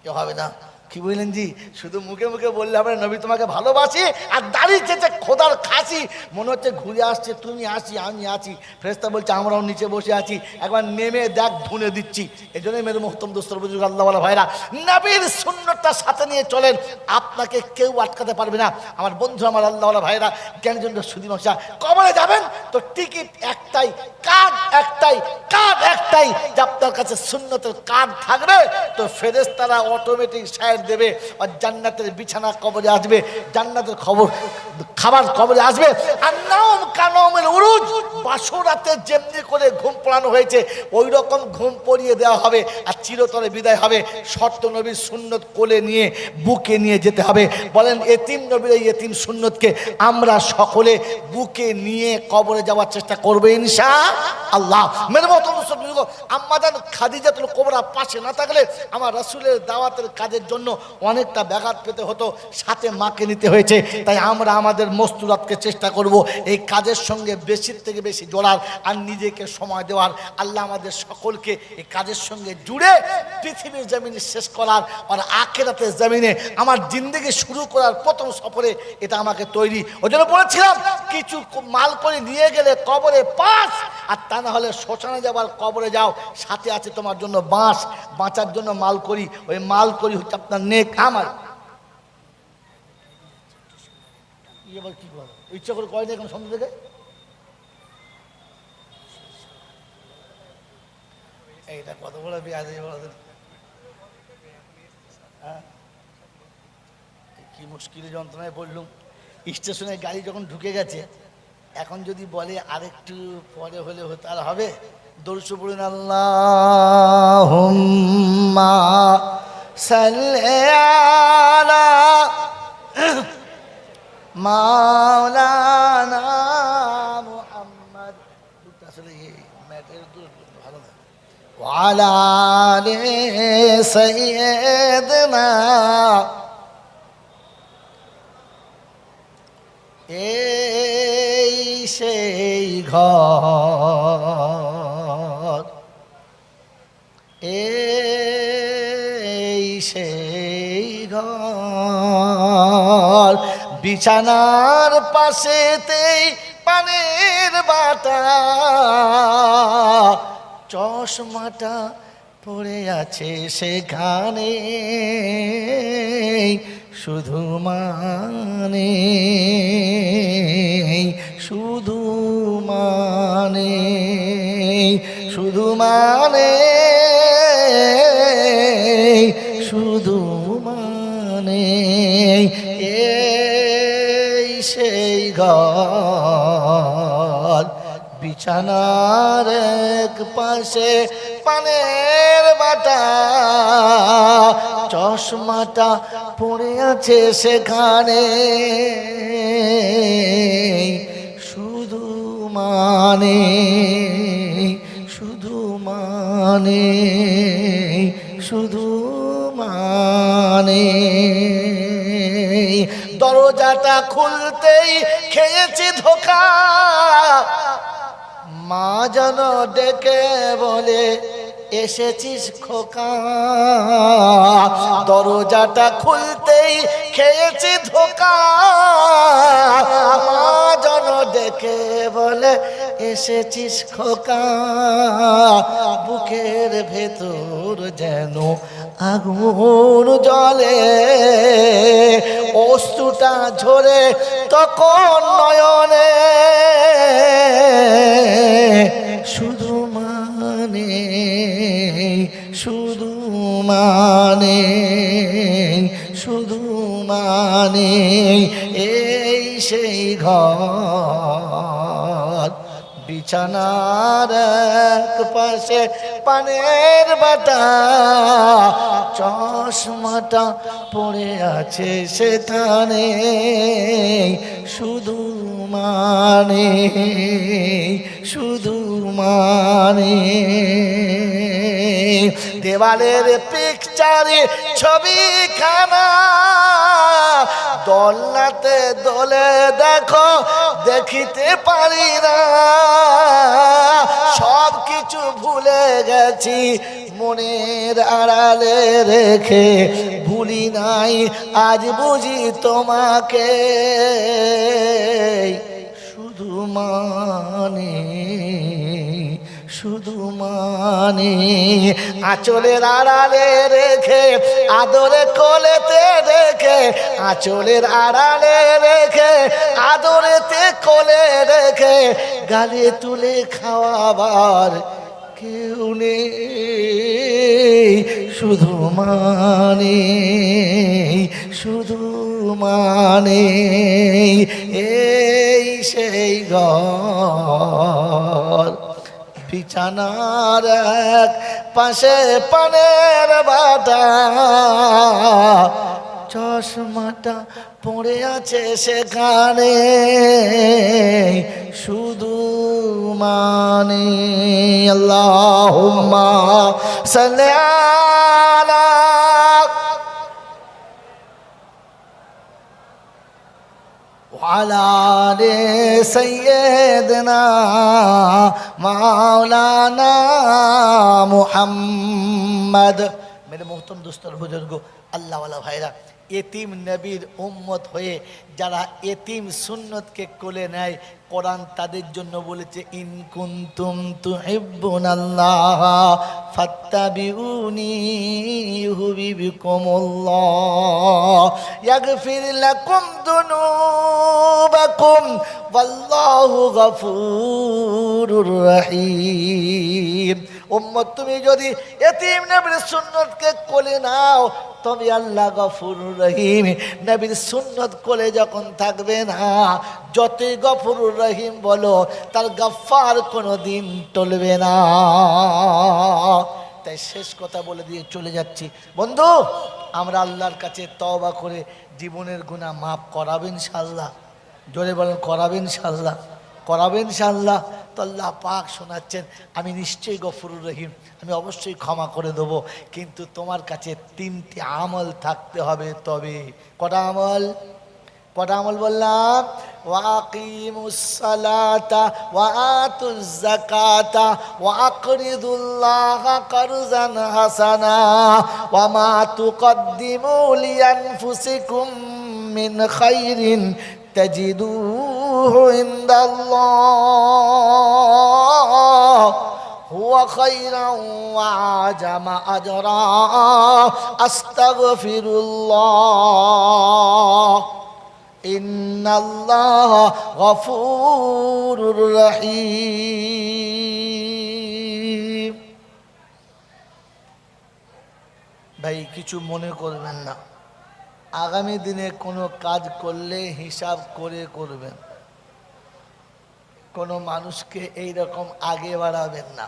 কেউ হবে না। কি বললেন জি? শুধু মুখে মুখে বললে হবে না, নবী তোমাকে ভালোবাসি, আর দাঁড়িয়ে চেয়েছে খোদার খাসি, মনে হচ্ছে ঘুরে আসছে, তুমি আসি আমি আছি। ফেরেশতা বলছে আমরাও নিচে বসে আছি, একবার নেমে দেখ ধুনে দিচ্ছি। এই জন্যই মেরে মোহতম দোস্তর বুজুর্গ আল্লাহওয়ালা ভাইরা, নবীর সুন্নতটা সাথে নিয়ে চলেন, আপনাকে কেউ আটকাতে পারবে না। আমার বন্ধু, আমার আল্লাহওয়ালা ভাইরা, জ্ঞানীজন সুদী মশা, কবরে যাবেন তো টিকিট একটাই, কার্ড একটাই, কার্ড একটাই, যে আপনার কাছে সুন্নতের কার্ড থাকবে তো ফেরেশতারা অটোমেটিক সাইড দেবে, আর জান্নাতের বিছানা কবরে আসবে, জান্নাতের খাবার কবরে আসবে। আর নাম কানমের উরুজ, বাসরাতে যেমনি করে ঘুম পড়ানো হয়েছে ওই রকম ঘুম পড়িয়ে দেওয়া হবে, আর চিরতরে বিদায় হবে। শর্ত নবীর সুন্নত কোলে নিয়ে বুকে নিয়ে যেতে হবে। বলেন এতিম নবীর এই এতিম সুন্নতকে আমরা সকলে বুকে নিয়ে কবরে যাওয়ার চেষ্টা করবে ইনশাআল্লাহ। মেরে মতো আম্মাজান খাদিজাতুল কুবরা পাশে না থাকলে আমার রাসূলের দাওয়াতের কাজের জন্য অনেকটা ব্যাঘাত পেতে হতো, সাথে মাকে নিতে হয়েছে। তাই আমরা আমাদের মস্তুরাতকে চেষ্টা করব এই কাজের সঙ্গে বেশির থেকে বেশি জোড়ার, আর নিজেকে সময় দেওয়ার। আল্লাহ আমাদের সকলকে এই কাজের সঙ্গে জুড়ে পৃথিবীর জমিনে শেষ করার, আর আখিরাতের জমিনে আমার জিন্দেগি শুরু করার প্রথম সফরে এটা আমাকে তৈরি। ওই জন্য বলেছিলাম কিছু মাল করে নিয়ে গেলে কবরে পাস, আর তা না হলে শ্মশানে যাবার কবরে যাও, সাথে আছে তোমার জন্য বাঁশ, বাঁচার জন্য মাল করি। ওই মাল করি হচ্ছে আপনার নেক আমার। কি করে ইচ্ছা করে কয় না এখন সন্ধ্যা থেকে? এইটা কত বড় বিয়াদ, কি মুশকিল যন্ত্রণায় পড়লুম। স্টেশনে গাড়ি যখন ঢুকে গেছে, এখন যদি বলে আরেকটু পরে হলে হতো, আর হবে? দরুদ পড়ুন, আল্লাহুম্মা সাল্লি আলা মাওলানা মুহাম্মদ, আসলে এই ম্যাটের দূর ভালো না, ওয়া আলা আলি সাইয়্যিদিনা। এই সেই ঘর, এই সেই ঘর, বিছানার পাশেতেই পানের বাটা, চশমাটা পড়ে আছে সেখানে, শুধু মানে, শুধু মানে, শুধু মানে, শুধু মানে, এই সেই ঘর, বিছানার এক পাশে পানের বাটা, চশমাটা পড়ে আছে সেখানে, শুধু মানে, শুধু মানে, শুধু মানে। দরজাটা খুলতেই খেয়েছি ধোকা, মা যেন ডেকে বলে এসেছিস খোকা। দরজাটা খুলতেই খেয়েছি ধোকা, মা যেন ডেকে বলে এসেছিস খোকা। বুকের ভেতর যেন আগুন জ্বলে, অশ্রুটা ঝরে তখন নয়নে, শুধু মানে, শুধু মানে, শুধু মানে, এই সেই ঘর, বিছানার এক পাশে পানের বাটা, চশমাটা পড়ে আছে সেখানে, শুধু মানে, শুধু মানে। দেওয়ালের পিকচারে ছবিখানা দোলনাতে দোলে দেখো দেখিতে পারি না, সব কিছু ভুলে গেছি মনের আড়ালে রেখে, ভুলি নাই আজ বুঝি তোমাকে, শুধু মানে শুধু মানে আঁচলের আড়ালে রেখে, আদরে কোলেতে রেখে, আঁচলের আড়ালে রেখে, আদরেতে কোলে রেখে, গালে তুলে খাওয়াবার কেউ নেই, শুধু মানে শুধু মানে এই সেই ঘর, বিছানার এক পাশে পানের বাটা, চশমাটা পড়ে আছে সেখানে, শুধু মানে আল্লাহুম্মা সাল্লি আলা ওয়ালা আলি সাইয়্যিদিনা মাওলানা মুহাম্মদ। मेरे मोहतरम दोस्तों बुजुर्ग अल्लाह वाला भाईरा, এতিম নবীর উম্মত হয়ে যারা এতিম সুন্নতকে কোলে নেয়, কোরআন তাদের জন্য বলেছে ইন কুনতুম তুহিব্বুনাল্লাহ ফাত্তাবিউনি ইউহিব্বুকুমুল্লাহ ইয়াগফির লাকুম যুনুবাকুম ওয়াল্লাহু গফুরুর রহিম। উম্মত তুমি যদি এতিম নবীর সুন্নতকে কোলে নাও তবে আল্লাহ গফুরুর রহিম। নবীর সুন্নত কোলে যখন থাকবে না, যতই গফুরুর রহিম বলো তার গফফার কোনো দিন টলবে না। তাই শেষ কথা বলে দিয়ে চলে যাচ্ছি, বন্ধু আমরা আল্লাহর কাছে তওবা করে জীবনের গুনাহ মাফ করাবেন ইনশাআল্লাহ। জোরে বলেন করাবেন ইনশাআল্লাহ, করাবেন ইনশাআল্লাহ। তো আল্লাহ পাক শোনাচ্ছেন আমি নিশ্চয়ই গফুরুর রহিম, আমি অবশ্যই ক্ষমা করে দেবো, কিন্তু তোমার কাছে 3টি আমল থাকতে হবে। তবে কটা আমল? কটা আমল বললাম? ওয়াকিমুস সালাতা ওয়া আতুজ যাকাতা ওয়া আকরিদুল্লাহা কারজান হাসানা ওয়া মা তুকদ্দিমু লিআনফুসিকুম মিন খাইরিন তাজিদুহু ইনদাল্লাহ হুয়া খায়রান ওয়া আজামা আজরা আস্তাগফিরুল্লাহ ইন্নাল্লাহ গফুরুর রহিম। ভাই কিছু মনে করবেন না, আগামী দিনে কোনো কাজ করলে হিসাব করে করবেন, কোনো মানুষকে এই রকম আগে বাড়াবেন না।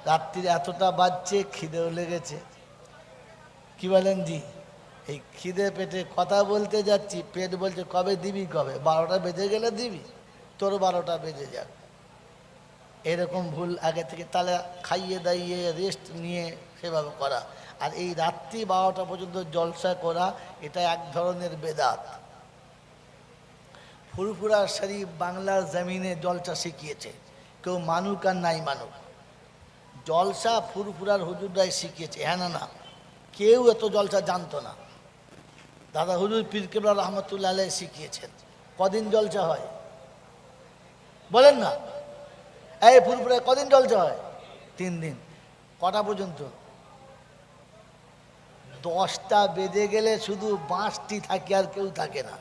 রাত্রি এতটা বাজছে, খিদেও লেগেছে, কি বলেন জি? এই খিদে পেটে কথা বলতে যাচ্ছি, পেট বলছে কবে দিবি, কবে 12টা বেজে গেলে দিবি, তোর 12টা বেজে যাক, এরকম ভুল আগে থেকে। তাহলে খাইয়ে দাইয়ে রেস্ট নিয়ে সেভাবে করা, আর এই রাত্রি 12টা পর্যন্ত জলসা করা, এটা এক ধরনের বেদাত। ফুরফুরা শরীফ বাংলার জমিনে জলসা শিখিয়েছে, কেউ মানুক আর নাই মানুক, জলসা ফুরফুরার হুজুররাই শিখিয়েছে। হ্যাঁ না, কেউ এত জলসা জানতো না, দাদা হুজুর পীর কেবলা রহমতুল্লাহ আলাইহি শিখিয়েছেন। কদিন জলসা হয় বলেন না? এই ফুরফুরায় কদিন জলসা হয়? 3 দিন। কটা পর্যন্ত? 10টা বেজে গেলে শুধু বাঁশটি থাকে, আর কেউ থাকে না।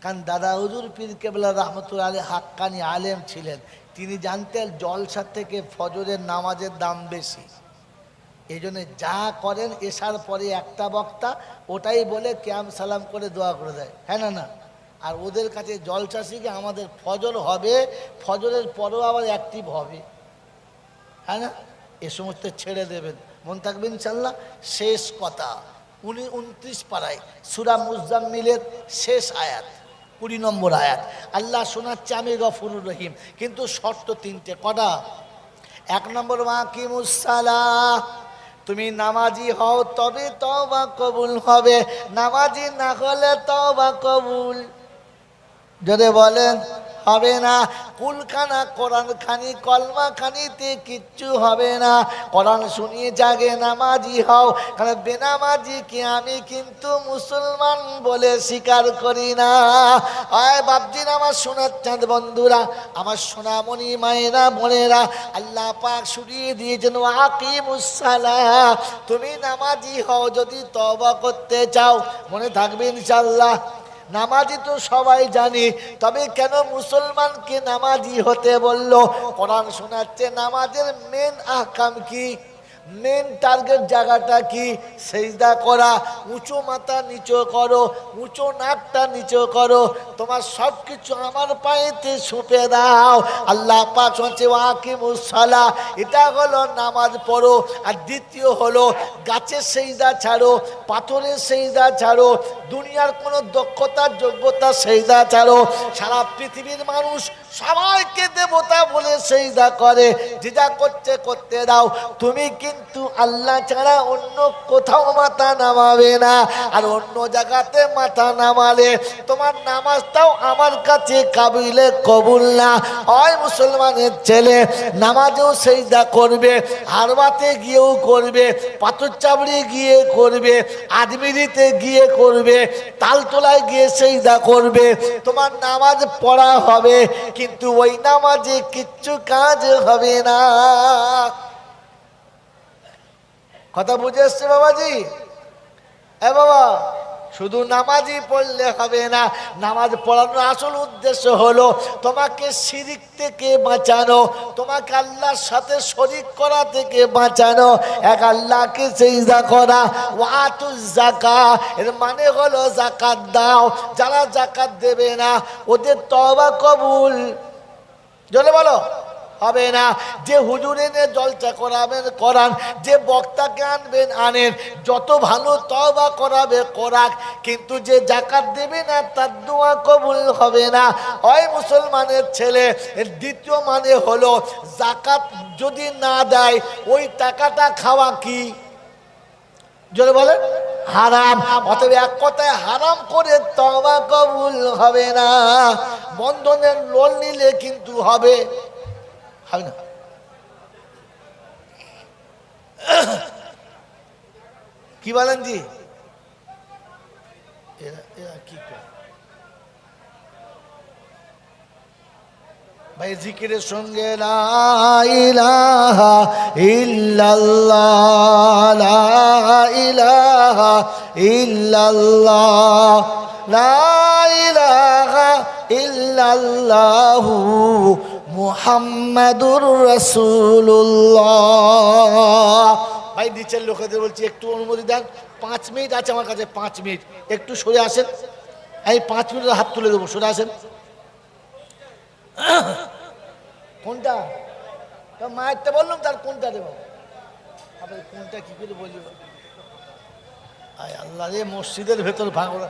কারণ দাদা হুজুর পীর কেবলা রহমতুল্লাহ আলাইহি হাক্কানি আলেম ছিলেন, তিনি জানতেন জলসা থেকে ফজরের নামাজের দাম বেশি। এই জন্য যা করেন এশার পরে একটা বক্তা ওটাই বলে কিয়াম সালাম করে দোয়া করে দেয়। হ্যাঁ না? আর ওদের কাছে জলসা শিখে আমাদের ফজর হবে, ফজরের পরও আবার অ্যাক্টিভ হবে। হ্যাঁ না? এ সমস্ত ছেড়ে দেবেন, মন থাকবে ইনশাল্লাহ। শেষ কথা 29 পারায় সূরা মুজাম্মিলের শেষ আয়াত 20 নম্বর আয়াত আল্লাহ শোনাচ্ছে আমি গফুরুর রহিম, কিন্তু শর্ত 3টে। কটা? 1 নম্বর ওয়াকিমুস সালাহ, তুমি নামাজি হও তবে তওবা কবুল হবে, নামাজি না হলে তওবা কবুল যদি বলেন হবে না। কুলখানা কোরআন খানি কলমা খানিতে কিচ্ছু হবে না। কোরআন শুনিয়ে জাগে নামাজি হও, কারণ বেনামাজি কি আমি কিন্তু মুসলমান বলে স্বীকার করি না। আয় বাপজির আমার সোনার চাঁদ বন্ধুরা, আমার সোনামণি মায়েরা বোনেরা, আল্লাহ পাক শুনিয়ে দিয়েছেন আকিমুস সালাহ। তুমি নামাজি হও যদি তওবা করতে চাও, মনে থাকবে ইনশাআল্লাহ। নামাজি তো সবাই জানি, তবে কেন মুসলমানকে নামাজি হতে বলল? কোরআন শোনাচ্ছে নামাজের মেন আহকাম কি, মেন টার্গেট জায়গাটা কি? সেজদা করা, উঁচু মাথা নিচু করো, উঁচু নাকটা নিচু করো, তোমার সব কিছু আমার পায়েতে সঁপে দাও। আল্লাহ পাক হচ্ছে ওয়াকিমুস সালাহ, এটা হলো নামাজ পড়ো। আর দ্বিতীয় হলো গাছের সেজদা ছাড়ো, পাথরের সেজদা ছাড়ো, দুনিয়ার কোনো দক্ষতা যোগ্যতা সেজদা ছাড়ো। সারা পৃথিবীর মানুষ সবাইকে দেবতা বলে সেজদা করে, যেটা করছে করতে দাও, তুমি কিন্তু আল্লাহ ছাড়া অন্য কোথাও মাথা নামাবে না। আর অন্য জায়গাতে মাথা নামালে তোমার নামাজটাও আমার কাছে কাবিলে কবুল না হয়। মুসলমানের ছেলে নামাজেও সেজদা করবে, হারবাতে গিয়েও করবে, পাথর চাবড়ি গিয়ে করবে, আজমিরিতে গিয়ে করবে, তালতলায় গিয়ে সেজদা করবে, তোমার নামাজ পড়া হবে, কিন্তু ওই নামাজে কিচ্ছু কাজ হবে না। কথা বুঝে এসছে বাবাজি? বাবা, শুধু নামাজই পড়লে হবে না, নামাজ পড়ানোর আসল উদ্দেশ্য হলো তোমাকে শিরিক থেকে বাঁচানো, তোমাকে আল্লাহর সাথে শরীক করা থেকে বাঁচানো, এক আল্লাহকে সিজদা করা। ওয়াতুজ যাকাত, এর মানে হলো যাকাত দাও। যারা যাকাত দেবে না ওদের তওবা কবুল জলে বলো হবে না। যে হুজুর এনে জলসা করাবেন করান, যে বক্তাকে আনবেন আনেন, যত ভালো তওবা করাবে করাক, কিন্তু যে যাকাত দেবে না তার দোয়া কবুল হবে না। ওই মুসলমানের ছেলে দ্বিতীয় মানে হলো যাকাত যদি না দেয় ওই টাকাটা খাওয়া কি জোরে বলেন হারাম। অতএব এক কথায় হারাম করে তওবা কবুল হবে না। বন্ধনের লোন নিলে কিন্তু হবে হবে না। কি বলেন জি? এরা কি করে ভাই? জিকিরের সঙ্গে লা ইলাহা ইল্লাল্লাহ, লা ইলাহা ইল্লাল্লাহ, লা ইলাহা ইল্লাল্লাহু মুহাম্মাদুর রাসূলুল্লাহ। ভাই নিচের লোকেদের বলছি একটু অনুমতি দেন, 5 মিনিট আছে আমার কাছে, 5 মিনিট একটু সরে আসেন। এই 5 মিনিটের হাত তুলে দেবো, সরে আসেন। কোনটা মায়েরটা বললাম, তার কোনটা দেবো? কোনটা কি করে বলবো? আল্লাহ রে, মসজিদের ভেতর ভাঙা